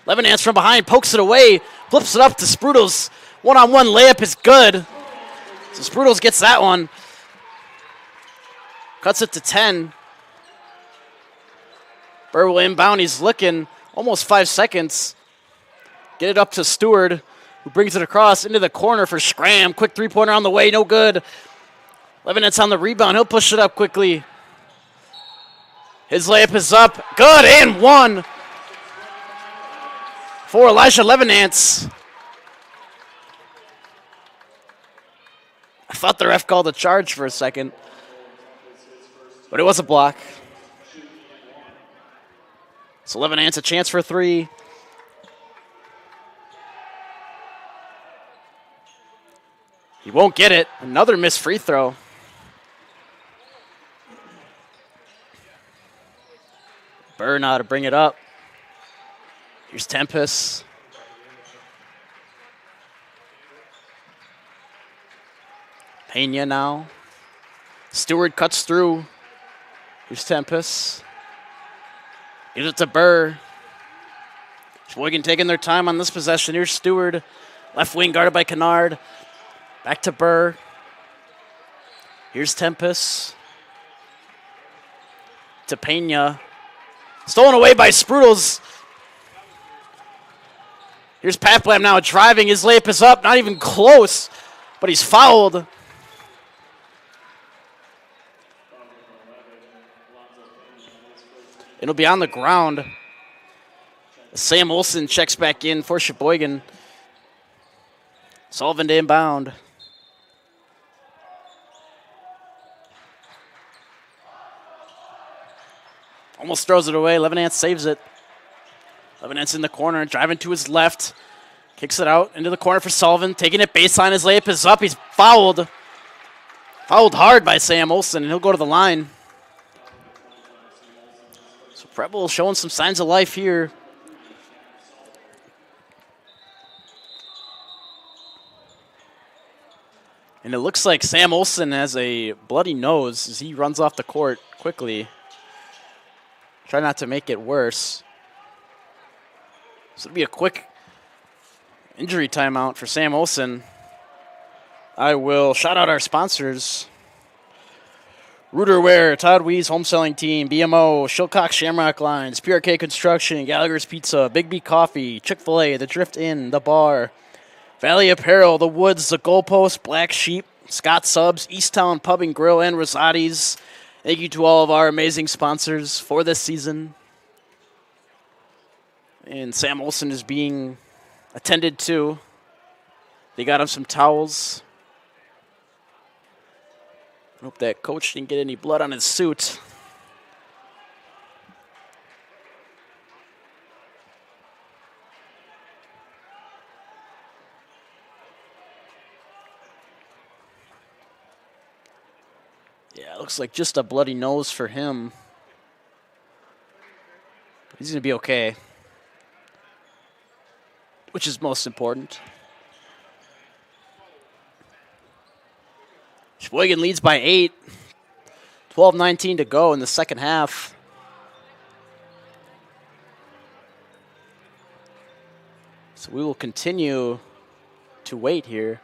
Levenance from behind. Pokes it away. Flips it up to Sprudles. One-on-one layup is good. So Sprudles gets that one. Cuts it to 10. Burr will inbound. He's looking. Almost 5 seconds. Get it up to Stewart, who brings it across into the corner for Scram. Quick 3-pointer on the way. No good. Levenance on the rebound. He'll push it up quickly. His layup is up. Good, and one for Elijah Levenance. I thought the ref called a charge for a second, but it was a block. So Levenance a chance for 3. He won't get it. Another missed free throw. Burr now to bring it up. Here's Tempest. Pena now. Stewart cuts through. Here's Tempest. Gives it to Burr. Sheboygan taking their time on this possession. Here's Stewart. Left wing guarded by Kennard. Back to Burr. Here's Tempest. To Pena. Stolen away by Sprudles. Here's Pat Blam now driving. His layup is up. Not even close. But he's fouled. It'll be on the ground. Sam Olsen checks back in for Sheboygan. Sullivan to inbound. Almost throws it away. Levenance saves it. Levenance in the corner, driving to his left. Kicks it out into the corner for Sullivan. Taking it baseline. His layup is up. He's fouled. Fouled hard by Sam Olsen, and he'll go to the line. So Preble showing some signs of life here. And it looks like Sam Olsen has a bloody nose as he runs off the court quickly. Try not to make it worse. So it'll be a quick injury timeout for Sam Olsen. I will shout out our sponsors. Rooterware, Todd Wee's Home Selling Team, BMO, Shilcock Shamrock Lines, PRK Construction, Gallagher's Pizza, Big B Coffee, Chick-fil-A, The Drift Inn, The Bar, Valley Apparel, The Woods, The Goalpost, Black Sheep, Scott Subs, Easttown Pub and Grill, and Rosati's. Thank you to all of our amazing sponsors for this season. And Sam Olson is being attended to. They got him some towels. Hope that coach didn't get any blood on his suit. Yeah, it looks like just a bloody nose for him. But he's going to be okay, which is most important. Sheboygan leads by 8. 12:19 to go in the second half. So we will continue to wait here.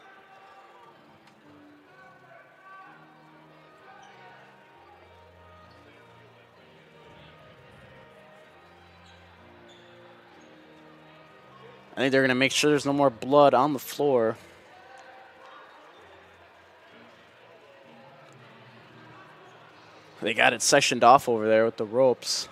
I think they're going to make sure there's no more blood on the floor. They got it sectioned off over there with the ropes.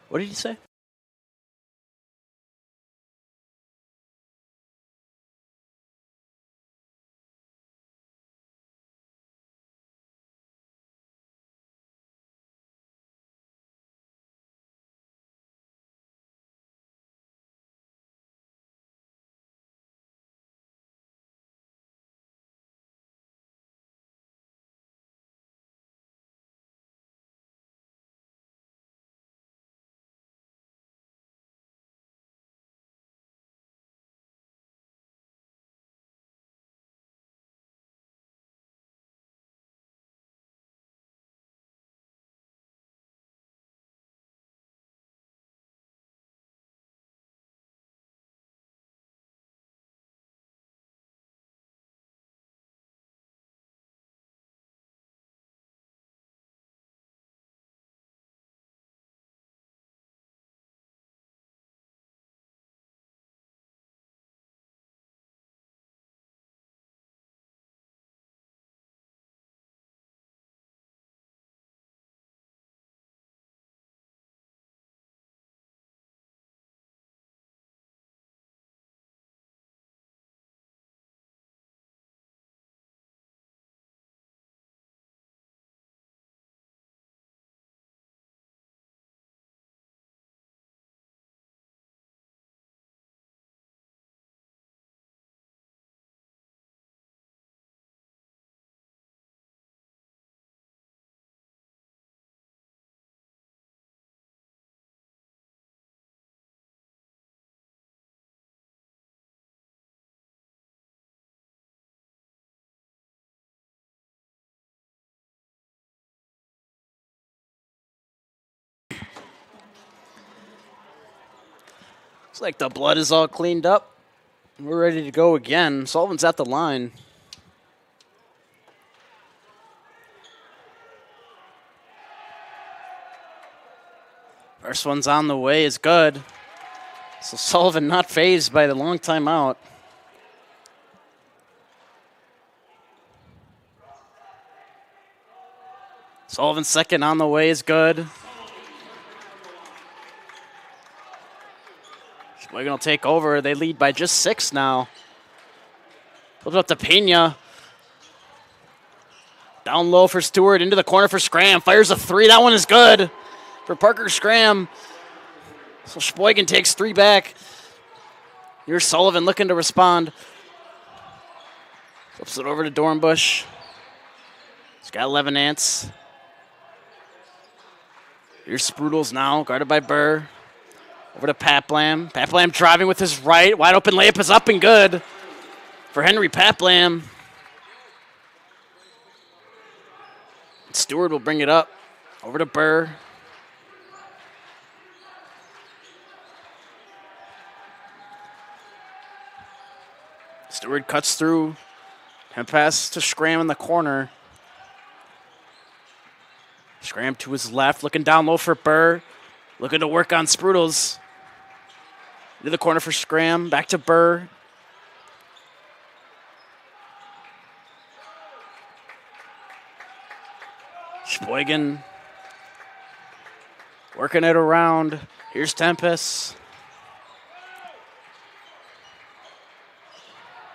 What did you say? Looks like the blood is all cleaned up. We're ready to go again. Sullivan's at the line. First one's on the way is good. So Sullivan not fazed by the long timeout. Sullivan's second on the way is good. Sheboygan will take over. They lead by just 6 now. Put it up to Pena. Down low for Stewart. Into the corner for Scram. Fires a 3. That one is good for Parker Scram. So Sheboygan takes 3 back. Here's Sullivan looking to respond. Flips it over to Dornbush. He's got 11 ants. Here's Sprudels now, guarded by Burr. Over to Paplam. Paplam driving with his right. Wide open layup is up and good for Henry Paplam. Stewart will bring it up. Over to Burr. Stewart cuts through. And pass to Scram in the corner. Scram to his left, looking down low for Burr. Looking to work on Sprudels. Into the corner for Scram. Back to Burr. Sheboygan working it around. Here's Tempest.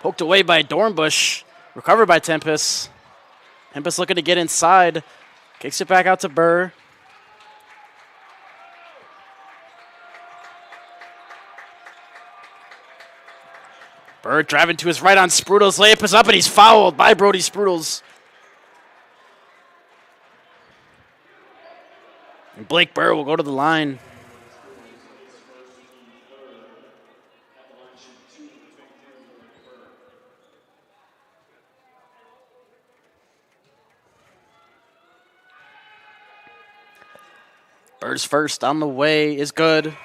Poked away by Dornbush. Recovered by Tempest. Tempest looking to get inside. Kicks it back out to Burr. Burr driving to his right on Sprudels. Layup is up and he's fouled by Brody Sprudels. And Blake Burr will go to the line. Burr's first on the way is good.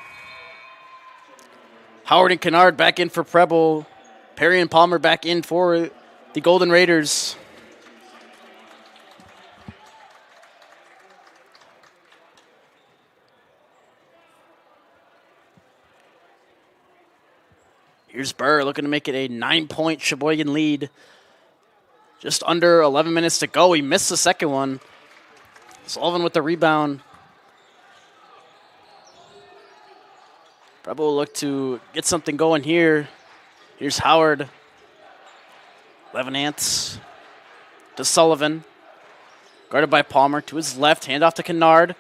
Howard and Kennard back in for Preble. Perry and Palmer back in for the Golden Raiders. Here's Burr looking to make it a 9-point Sheboygan lead. Just under 11 minutes to go. He missed the second one. Sullivan with the rebound. Preble will look to get something going here. Here's Howard. 11 ants to Sullivan. Guarded by Palmer to his left. Hand off to Kennard.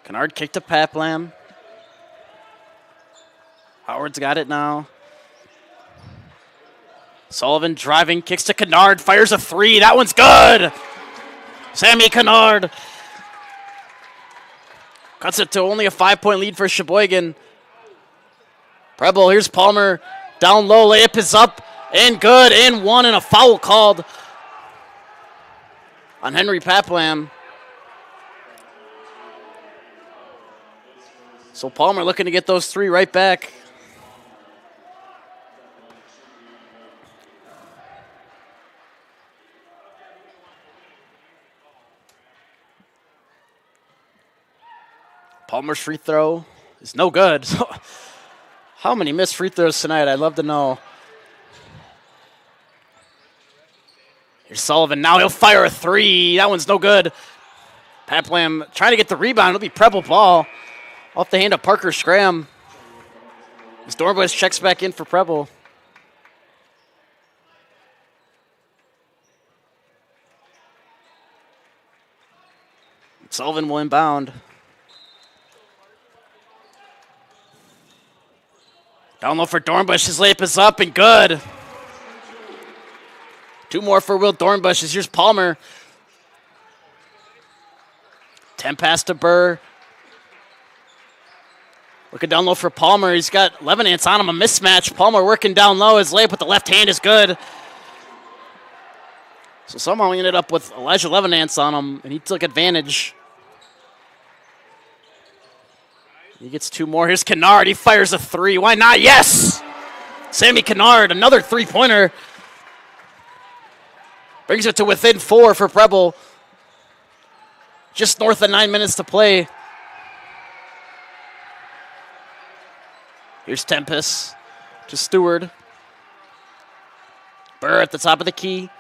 Kennard kicked to Paplam. Howard's got it now. Sullivan driving, kicks to Kennard, fires a three. That one's good. Sammy Kennard cuts it to only a 5-point lead for Sheboygan. Preble, here's Palmer. Down low, layup is up and good, and one, and a foul called on Henry Paplam. So Palmer looking to get those three right back. Palmer's free throw is no good. How many missed free throws tonight? I'd love to know. Here's Sullivan. Now he'll fire a three. That one's no good. Paplam trying to get the rebound. It'll be Preble ball. Off the hand of Parker Scram. As Dornbush checks back in for Preble. Sullivan will inbound. Down low for Dornbush. His layup is up and good. Two more for Will Dornbush. Here's Palmer. 10 pass to Burr. Looking down low for Palmer. He's got 11 ants on him. A mismatch. Palmer working down low. His layup with the left hand is good. So somehow he ended up with Elijah 11 ants on him, and he took advantage. He gets two more. Here's Kennard. He fires a three. Why not? Yes! Sammy Kennard, another three-pointer. Brings it to within 4 for Preble. Just north of 9 minutes to play. Here's Tempest to Stewart. Burr at the top of the key.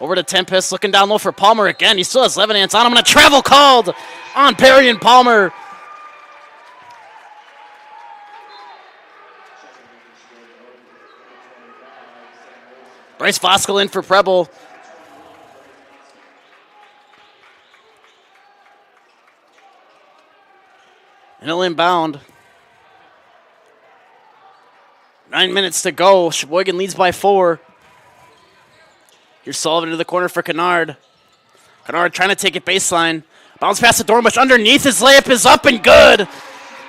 Over to Tempest, looking down low for Palmer again. He still has 11 ants on him, and a travel called on Perry and Palmer. Bryce Voskel in for Preble. And he'll inbound. 9 minutes to go. Sheboygan leads by 4. Here's Sullivan to the corner for Kennard. Kennard trying to take it baseline. Bounce past the Dornbush. Underneath, his layup is up and good.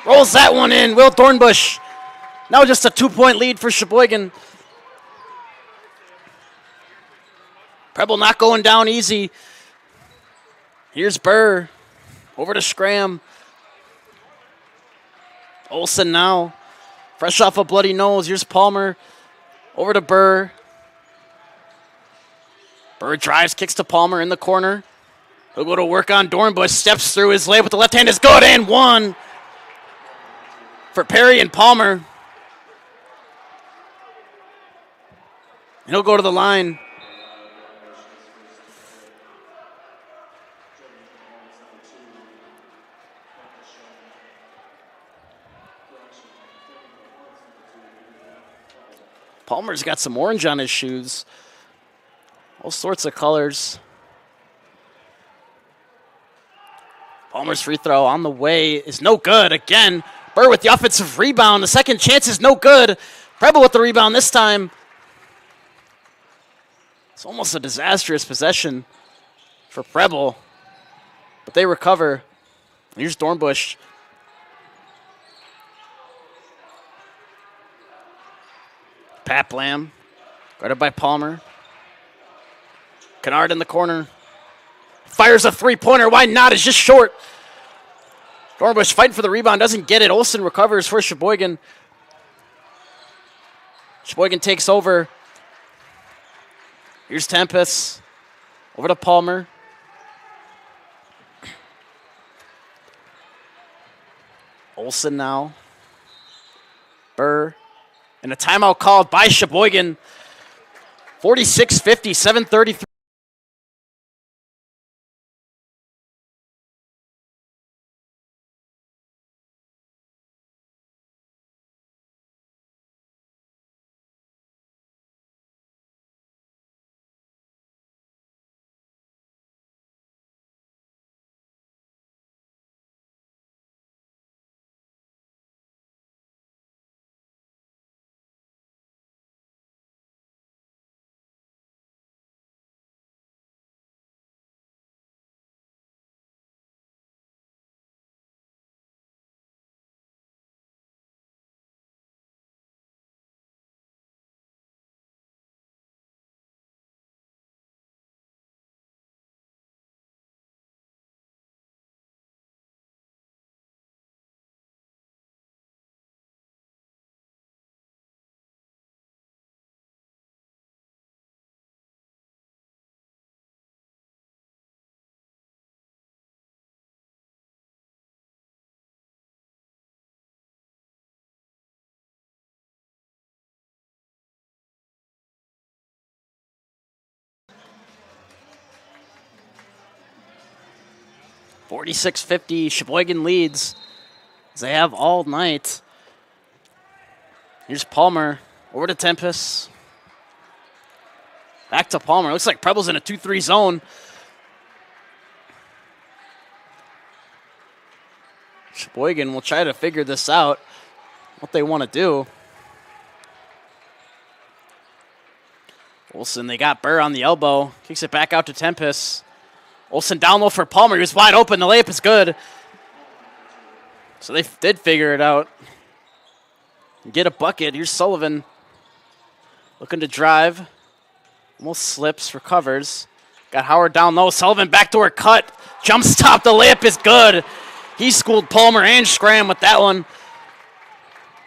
Rolls that one in. Will Dornbush. Now just a 2-point lead for Sheboygan. Preble not going down easy. Here's Burr. Over to Scram. Olsen now. Fresh off a bloody nose. Here's Palmer. Over to Burr. Burr drives, kicks to Palmer in the corner. He'll go to work on Dornbush. Steps through his layup with the left hand. Is good and one for Perry and Palmer. And he'll go to the line. Palmer's got some orange on his shoes. All sorts of colors. Palmer's free throw on the way is no good. Again, Burr with the offensive rebound. The second chance is no good. Preble with the rebound this time. It's almost a disastrous possession for Preble. But they recover. Here's Dornbush. Pat Blam, guarded by Palmer. Kennard in the corner. Fires a three-pointer. Why not? It's just short. Dornbush fighting for the rebound. Doesn't get it. Olsen recovers for Sheboygan. Sheboygan takes over. Here's Tempest. Over to Palmer. Olsen now. Burr. And a timeout called by Sheboygan. 46-50, 7:33. $46-50, Sheboygan leads as they have all night. Here's Palmer, over to Tempest. Back to Palmer. Looks like Preble's in a 2-3 zone. Sheboygan will try to figure this out, what they want to do. Olsen, they got Burr on the elbow. Kicks it back out to Tempest. Olsen down low for Palmer. He was wide open. The layup is good. So they did figure it out. Get a bucket. Here's Sullivan. Looking to drive. Almost slips, recovers. Got Howard down low. Sullivan backdoor cut. Jump stop. The layup is good. He schooled Palmer and Scram with that one.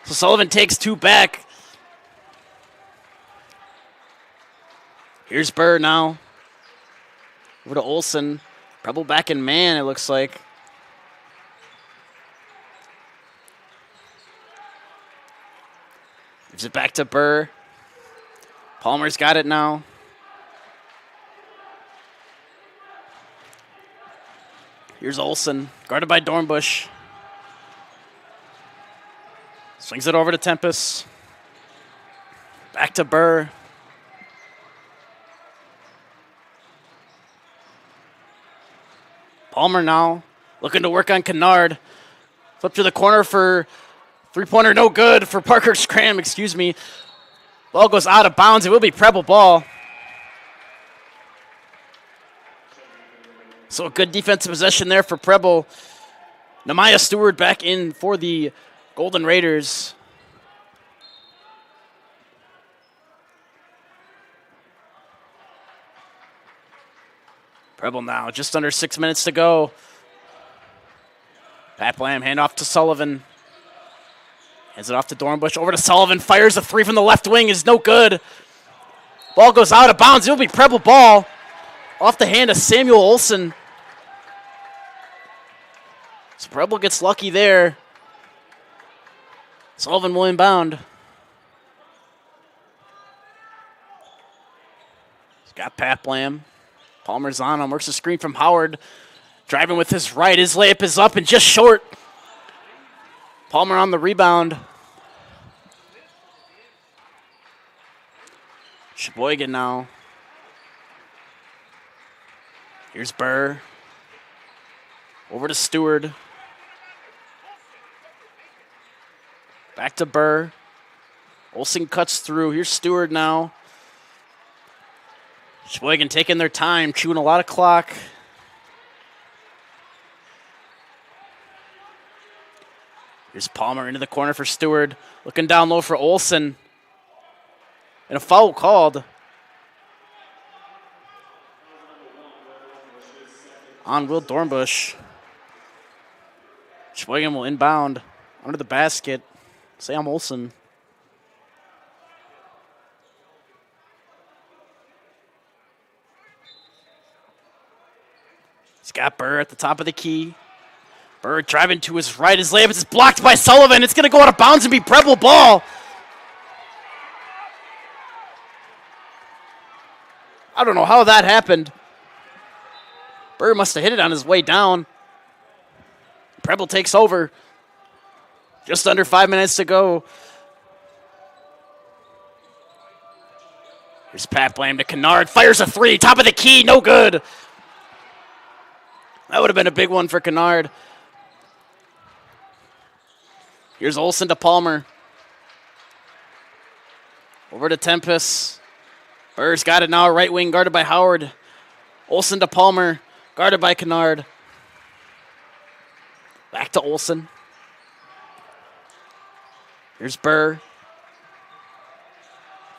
So Sullivan takes 2 back. Here's Burr now. Over to Olsen. Preble back in man, it looks like. Gives it back to Burr. Palmer's got it now. Here's Olsen, guarded by Dornbush. Swings it over to Tempest. Back to Burr. Palmer now looking to work on Kennard. Flip to the corner for Three-pointer no good for Parker Scram, excuse me. Ball goes out of bounds. It will be Preble ball. So a good defensive possession there for Preble. Nehemiah Stewart back in for the Golden Raiders. Preble now, just under 6 minutes to go. Pat Blam, hand off to Sullivan. Hands it off to Dornbush. Over to Sullivan. Fires a three from the left wing. Is no good. Ball goes out of bounds. It'll be Preble ball. Off the hand of Samuel Olson. So Preble gets lucky there. Sullivan will inbound. He's got Pat Blam. Palmer's on him. Works a screen from Howard. Driving with his right. His layup is up and just short. Palmer on the rebound. Sheboygan now. Here's Burr. Over to Stewart. Back to Burr. Olsen cuts through. Here's Stewart now. Sheboygan taking their time, chewing a lot of clock. Here's Palmer into the corner for Stewart. Looking down low for Olsen. And a foul called on Will Dornbush. Sheboygan will inbound under the basket. Sam Olsen. He's got Burr at the top of the key. Burr driving to his right. His layup is blocked by Sullivan. It's going to go out of bounds and be Preble ball. I don't know how that happened. Burr must have hit it on his way down. Preble takes over. Just under 5 minutes to go. Here's Pat Blam to Kennard. Fires a three. Top of the key. No good. That would have been a big one for Kennard. Here's Olsen to Palmer. Over to Tempest. Burr's got it now. Right wing guarded by Howard. Olsen to Palmer. Guarded by Kennard. Back to Olsen. Here's Burr.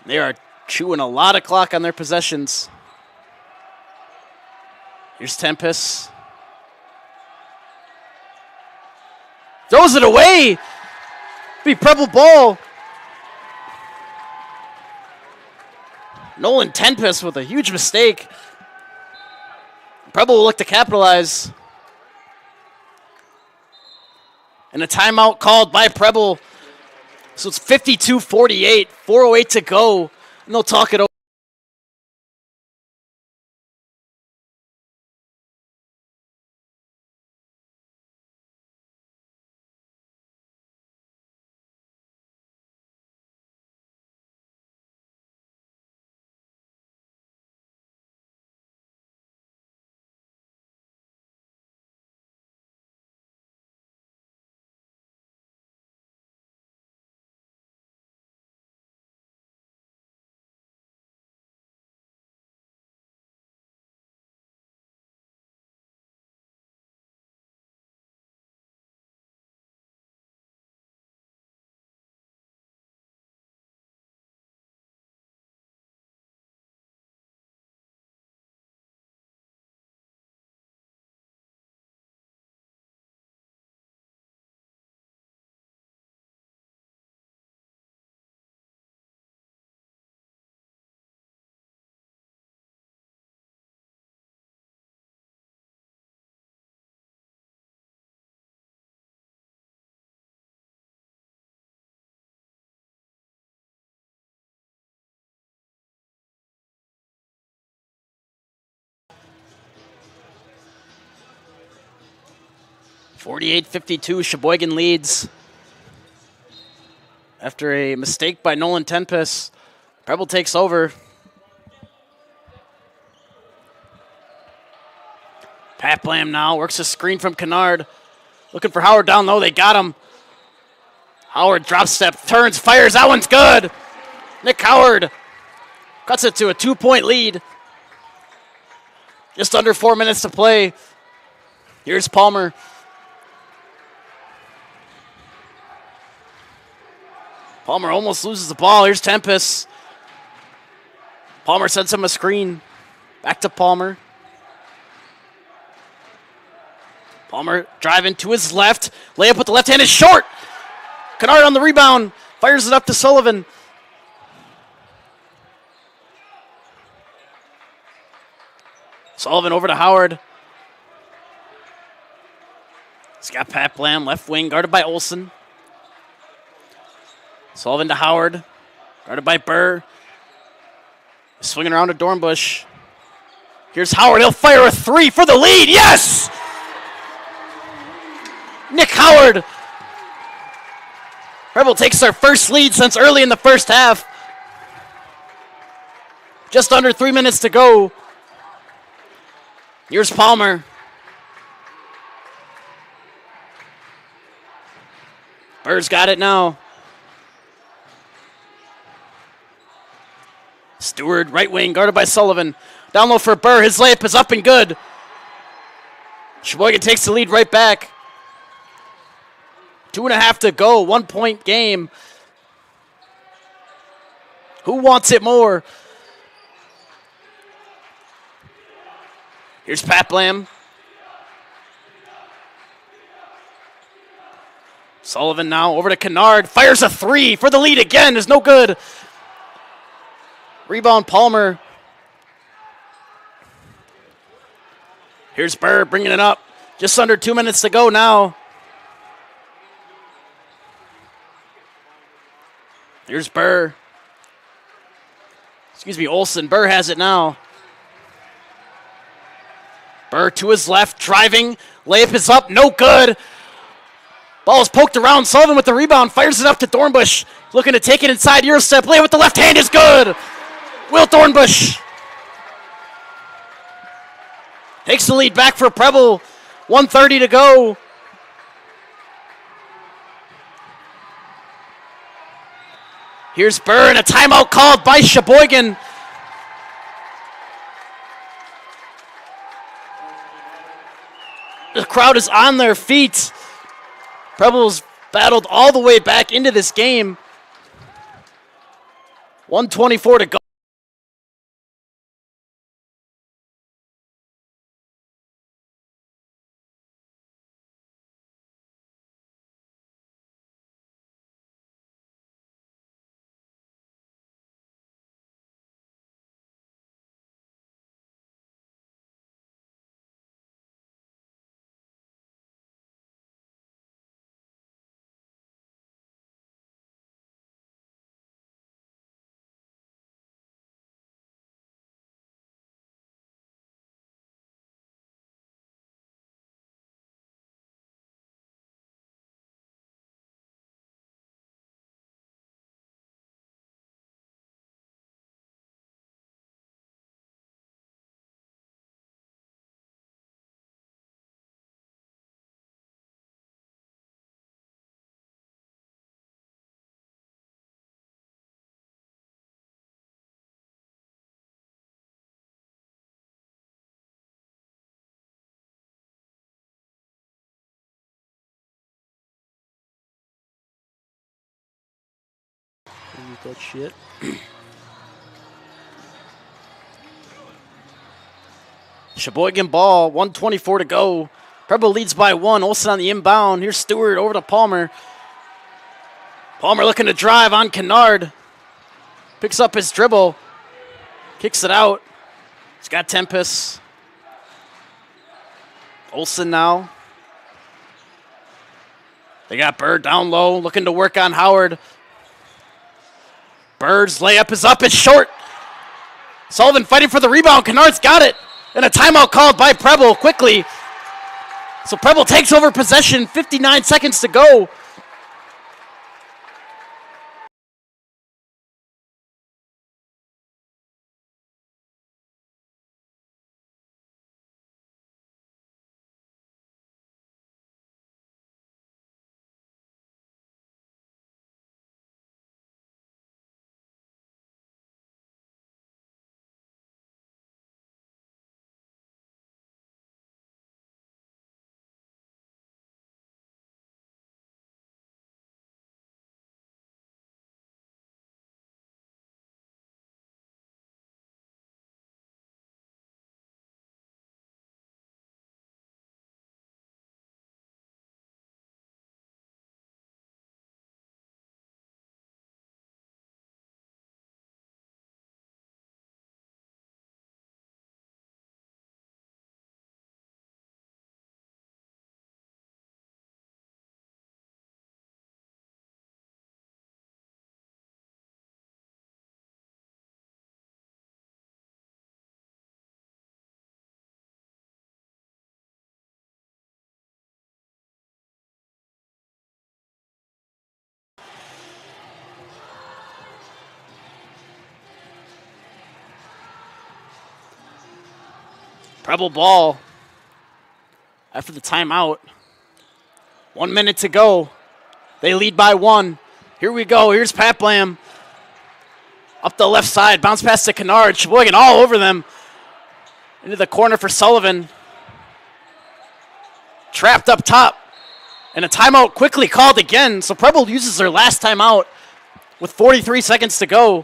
They are chewing a lot of clock on their possessions. Here's Tempest. Throws it away. Be Preble ball. Nolan Tempest with a huge mistake. Preble will look to capitalize. And a timeout called by Preble. So it's 52-48, 4:08 to go. And they'll talk it over. (48-52), Sheboygan leads. After a mistake by Nolan Tempest, Preble takes over. Pat Blam now works a screen from Kennard. Looking for Howard down low. They got him. Howard drop step, turns, fires. That one's good. Nick Howard cuts it to a 2-point lead. Just under 4 minutes to play. Here's Palmer. Palmer almost loses the ball. Here's Tempest. Palmer sends him a screen. Back to Palmer. Palmer driving to his left. Layup with the left hand is short. Kennard on the rebound. Fires it up to Sullivan. Sullivan over to Howard. He's got Pat Blam, left wing, guarded by Olsen. Sullivan to Howard, guarded by Burr. Swinging around to Dornbush. Here's Howard, he'll fire a 3 for the lead, yes! Nick Howard. Preble takes their first lead since early in the first half. Just under 3 minutes to go. Here's Palmer. Burr's got it now. Stewart, right wing, guarded by Sullivan. Down low for Burr. His layup is up and good. Sheboygan takes the lead right back. 2.5 to go. 1-point game. Who wants it more? Here's Pat Blam. Sullivan now over to Kennard. Fires a 3 for the lead again. Is no good. Rebound Palmer. Here's Burr bringing it up. Just under 2 minutes to go now. Here's Burr. Excuse me, Olsen. Burr has it now. Burr to his left, driving. Layup is up, no good. Ball is poked around. Sullivan with the rebound, fires it up to Dornbush. Looking to take it inside Eurostep. Layup with the left hand is good. Will Dornbush takes the lead back for Preble. 1:30 to go. Here's Burr and a timeout called by Sheboygan. The crowd is on their feet. Preble's battled all the way back into this game. 1:24 to go. That shit. Sheboygan ball, 1:24 to go. Preble leads by 1. Olsen on the inbound. Here's Stewart over to Palmer. Palmer looking to drive on Kennard. Picks up his dribble. Kicks it out. He's got Tempest. Olsen now. They got Bird down low, looking to work on Howard. Bird's layup is up, it's short. Sullivan fighting for the rebound. Kennard's got it. And a timeout called by Preble quickly. So Preble takes over possession, 59 seconds to go. Preble ball after the timeout. 1 minute to go. They lead by 1. Here we go. Here's Pat Blam. Up the left side. Bounce pass to Kennard. Sheboygan all over them. Into the corner for Sullivan. Trapped up top. And a timeout quickly called again. So Preble uses their last timeout with 43 seconds to go.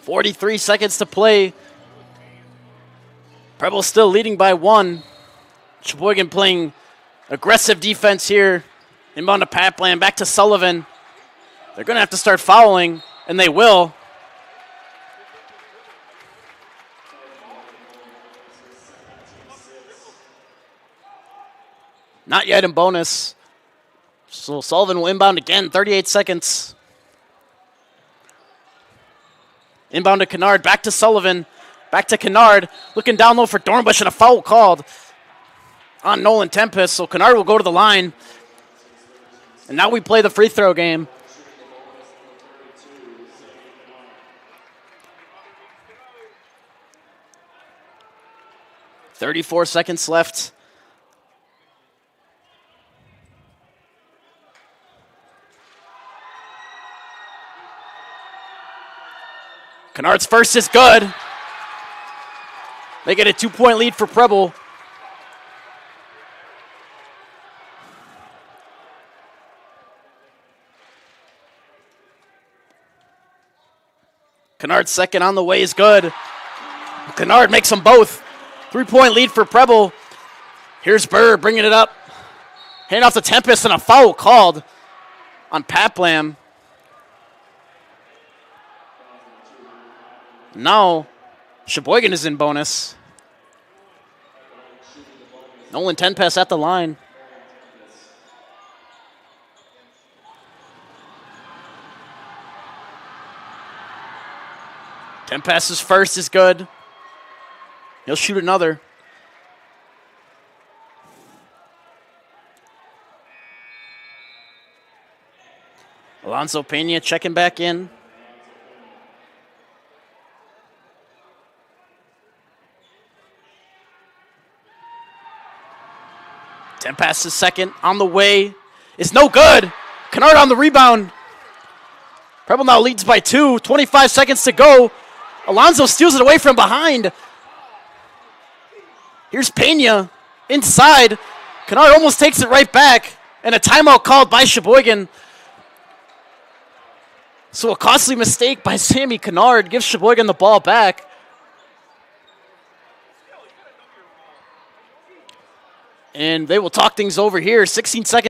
.43 seconds to play. Preble still leading by 1. Sheboygan playing aggressive defense here. Inbound to Pat Blam, back to Sullivan. They're going to have to start fouling, and they will. Not yet in bonus. So Sullivan will inbound again, 38 seconds. Inbound to Kennard, back to Sullivan. Back to Kennard, looking down low for Dornbush, and a foul called on Nolan Tempest. So Kennard will go to the line. And now we play the free throw game. .34 seconds left. Kennard's first is good. They get a 2-point lead for Preble. Kennard's second on the way is good. Kennard makes them both. 3-point lead for Preble. Here's Burr bringing it up. Hand off to Tempest, and a foul called on Pat Blam. Now, Sheboygan is in bonus. Nolan Tempest at the line. Tempest's first is good. He'll shoot another. Alonzo Pena checking back in. Tempest's second on the way is no good. Kennard on the rebound. Preble now leads by 2. 25 seconds to go. Alonzo steals it away from behind. Here's Pena inside. Kennard almost takes it right back. And a timeout called by Sheboygan. So a costly mistake by Sammy Kennard gives Sheboygan the ball back. And they will talk things over here. 16 seconds.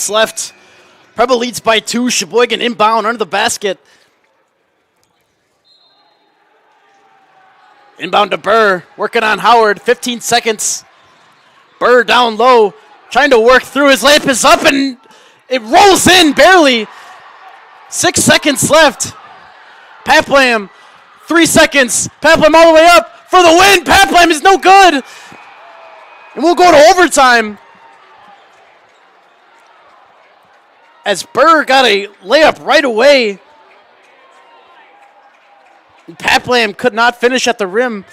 Left. Preble leads by 2. Sheboygan inbound under the basket. Inbound to Burr, working on Howard, 15 seconds. Burr down low, trying to work through. His layup is up and it rolls in barely. 6 seconds left. Paplam, 3 seconds. Paplam all the way up for the win. Paplam is no good. And we'll go to overtime. As Burr got a layup right away. Paplam could not finish at the rim.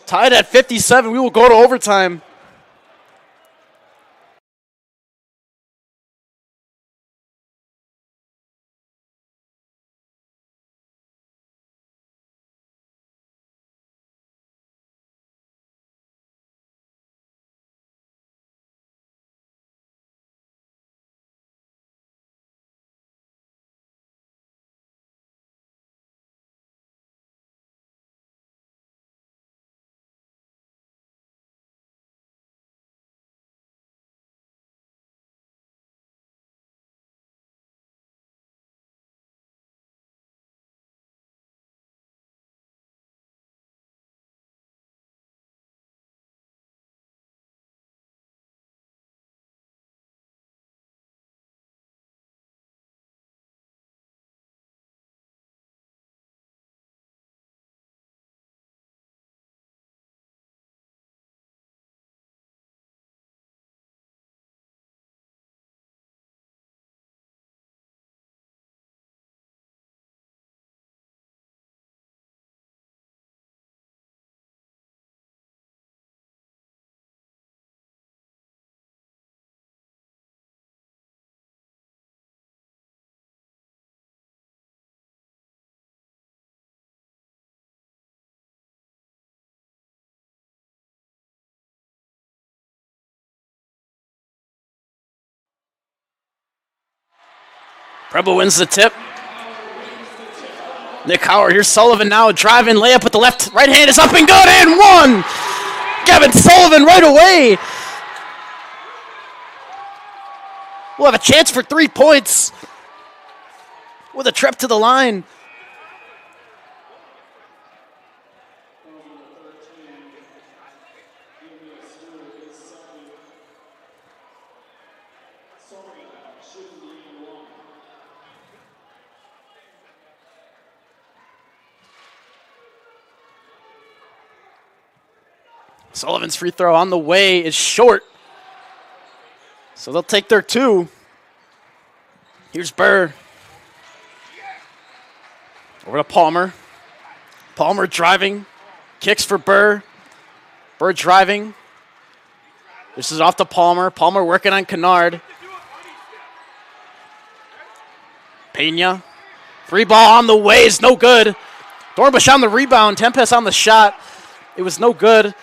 Tied at 57. We will go to overtime. Preble wins the tip. Nick Howard, here's Sullivan now driving, layup with the left, right hand is up and good, and one! Gavin Sullivan right away. We'll have a chance for 3 points with a trip to the line. Sullivan's free throw on the way is short. So they'll take their 2. Here's Burr. Over to Palmer. Palmer driving. Kicks for Burr. Burr driving. This is off to Palmer. Palmer working on Kennard. Pena. Free ball on the way is no good. Dornbush on the rebound. Tempest on the shot. It was no good.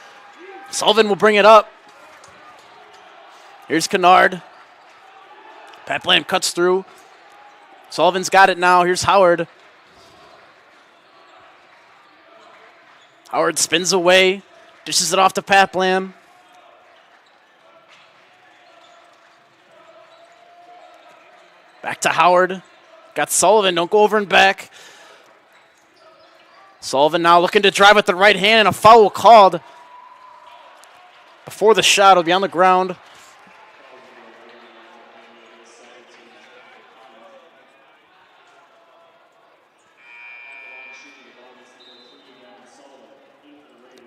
Sullivan will bring it up. Here's Kennard. Paplam cuts through. Sullivan's got it now. Here's Howard. Howard spins away. Dishes it off to Paplam. Back to Howard. Got Sullivan. Don't go over and back. Sullivan now looking to drive with the right hand, and a foul called. Before the shot, it'll be on the ground.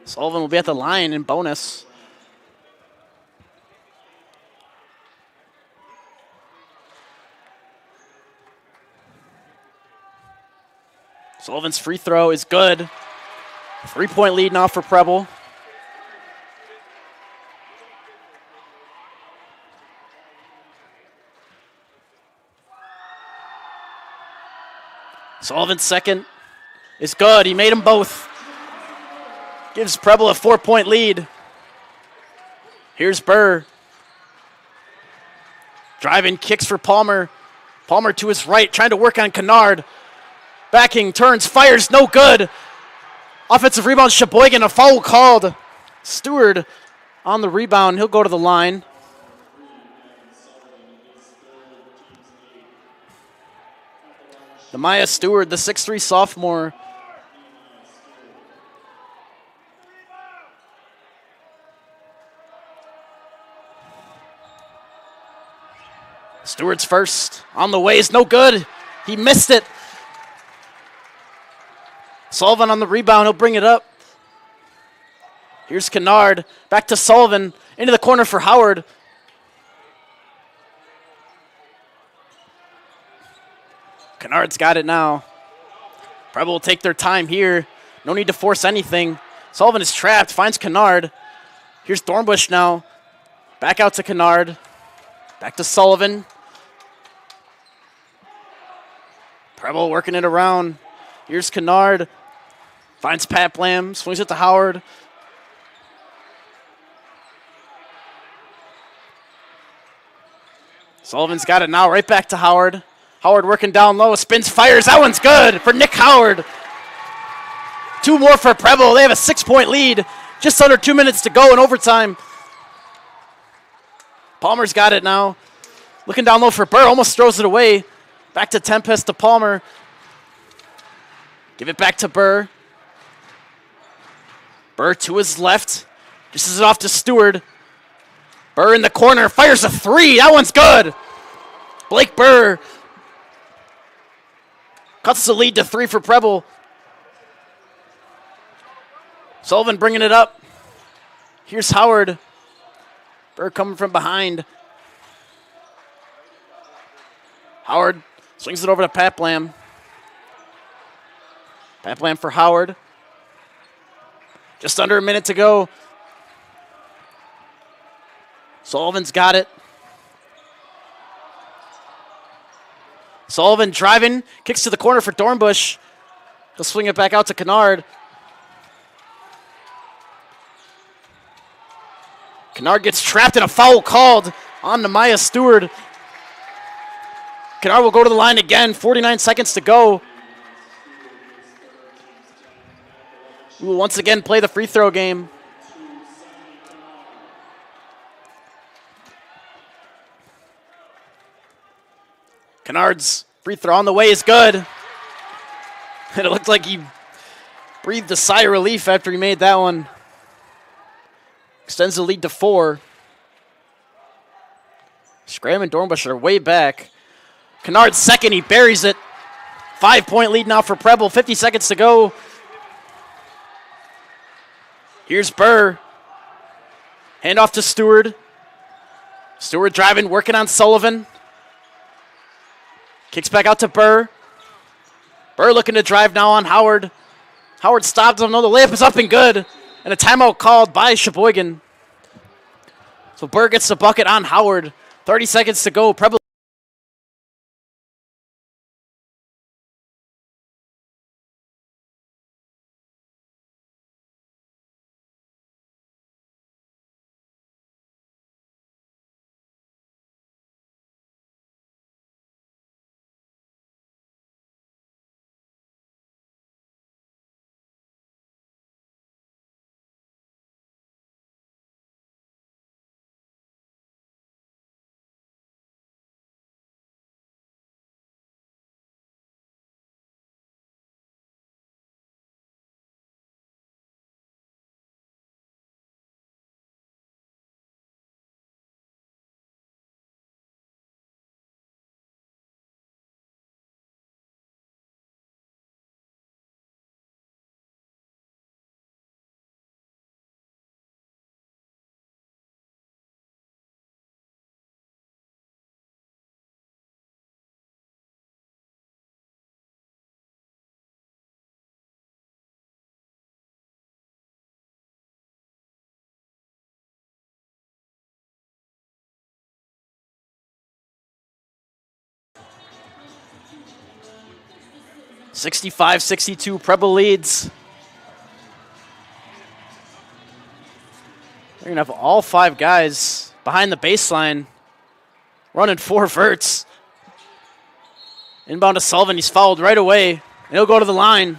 Sullivan will be at the line in bonus. Sullivan's free throw is good. 3-point lead now for Preble. Sullivan's second is good. He made them both. Gives Preble a 4-point lead. Here's Burr. Driving, kicks for Palmer. Palmer to his right, trying to work on Kennard. Backing, turns, fires, no good. Offensive rebound, Sheboygan, a foul called. Stewart on the rebound. He'll go to the line. Maya Stewart, the 6'3 sophomore. Stewart's first on the way is no good. He missed it. Sullivan on the rebound. He'll bring it up. Here's Kennard. Back to Sullivan. Into the corner for Howard. Kennard's got it now. Preble will take their time here. No need to force anything. Sullivan is trapped. Finds Kennard. Here's Dornbush now. Back out to Kennard. Back to Sullivan. Preble working it around. Here's Kennard. Finds Pat Blam. Swings it to Howard. Sullivan's got it now. Right back to Howard. Howard working down low. Spins, fires. That one's good for Nick Howard. 2 more for Preble. They have a 6-point lead. Just under 2 minutes to go in overtime. Palmer's got it now. Looking down low for Burr. Almost throws it away. Back to Tempest to Palmer. Give it back to Burr. Burr to his left. Dishes it off to Stewart. Burr in the corner. Fires a 3. That one's good. Blake Burr cuts the lead to 3 for Preble. Sullivan bringing it up. Here's Howard. Burr coming from behind. Howard swings it over to Pat Blam. Pat Blam for Howard. Just under a minute to go. Sullivan's got it. Sullivan driving. Kicks to the corner for Dornbush. He'll swing it back out to Kennard. Kennard gets trapped and a foul called on to Maya Stewart. Kennard will go to the line again. 49 seconds to go. We will once again play the free throw game. Kennard's free throw on the way is good. And it looked like he breathed a sigh of relief after he made that one. Extends the lead to 4. Scram and Dornbush are way back. Kennard's second, he buries it. 5-point lead now for Preble, 50 seconds to go. Here's Burr. Hand off to Stewart. Stewart driving, working on Sullivan. Kicks back out to Burr. Burr looking to drive now on Howard. Howard stops him. No, the layup is up and good. And a timeout called by Sheboygan. So Burr gets the bucket on Howard. 30 seconds to go. Preble. (65-62). Preble leads. They're going to have all 5 guys behind the baseline running 4 verts. Inbound to Sullivan. He's fouled right away. And he'll go to the line.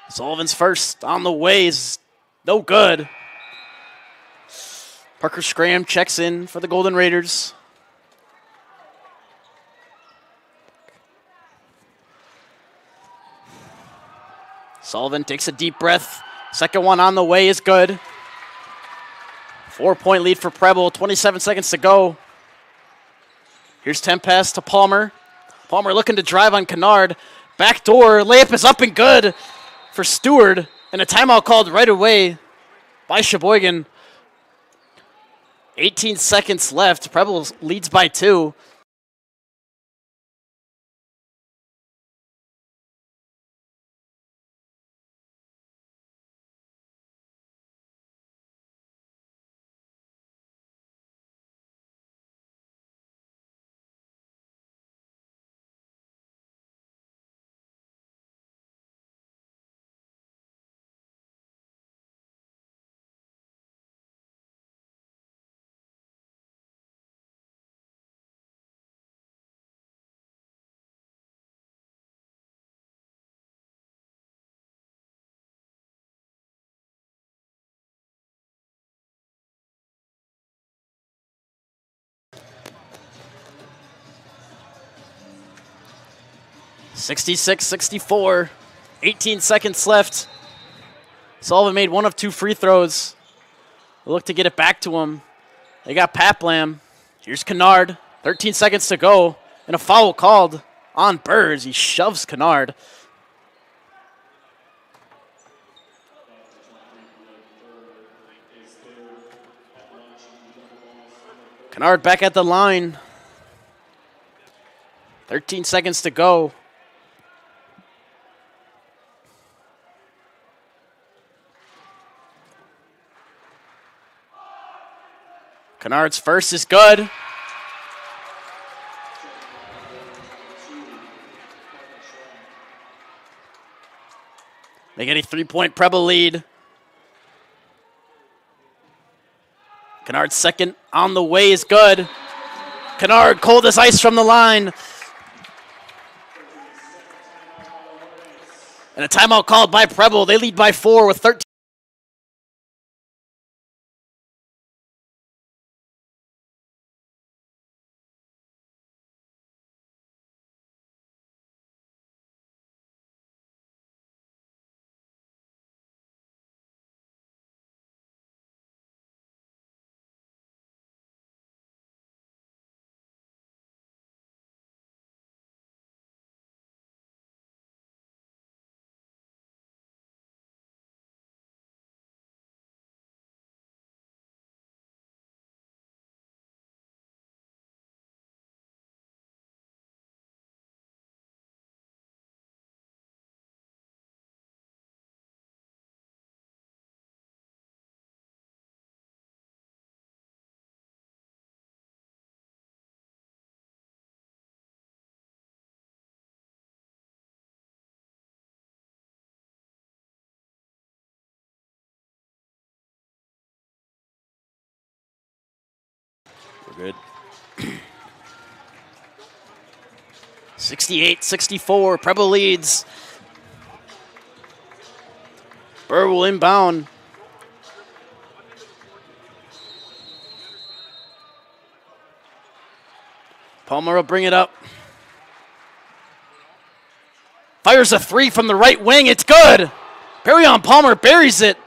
Sullivan's first on the way is no good. Parker Scram checks in for the Golden Raiders. Sullivan takes a deep breath. Second one on the way is good. 4-point lead for Preble. 27 seconds to go. Here's 10 pass to Palmer. Palmer looking to drive on Kennard. Backdoor layup is up and good for Stewart. And a timeout called right away by Sheboygan. 18 seconds left. Preble leads by 2. (66-64). 18 seconds left. Sullivan made one of 2 free throws. We'll look to get it back to him. They got Paplam. Here's Kennard. 13 seconds to go. And a foul called on Burrs. He shoves Kennard. Kennard back at the line. 13 seconds to go. Kennard's first is good. They get a 3-point Preble lead. Kennard's second on the way is good. Kennard cold as ice from the line. And a timeout called by Preble. They lead by 4 with 13. We're good. 68-64. Preble leads. Burr will inbound. Palmer will bring it up. Fires a 3 from the right wing. It's good. Perrion Palmer buries it.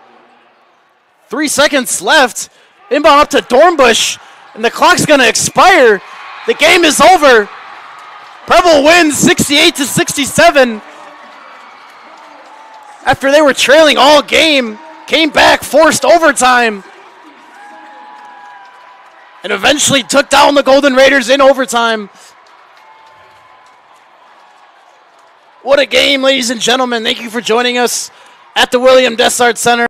3 seconds left. Inbound up to Dornbush. And the clock's going to expire. The game is over. Preble wins 68-67. After they were trailing all game, came back, forced overtime, and eventually took down the Golden Raiders in overtime. What a game, ladies and gentlemen. Thank you for joining us at the William Dessart Center.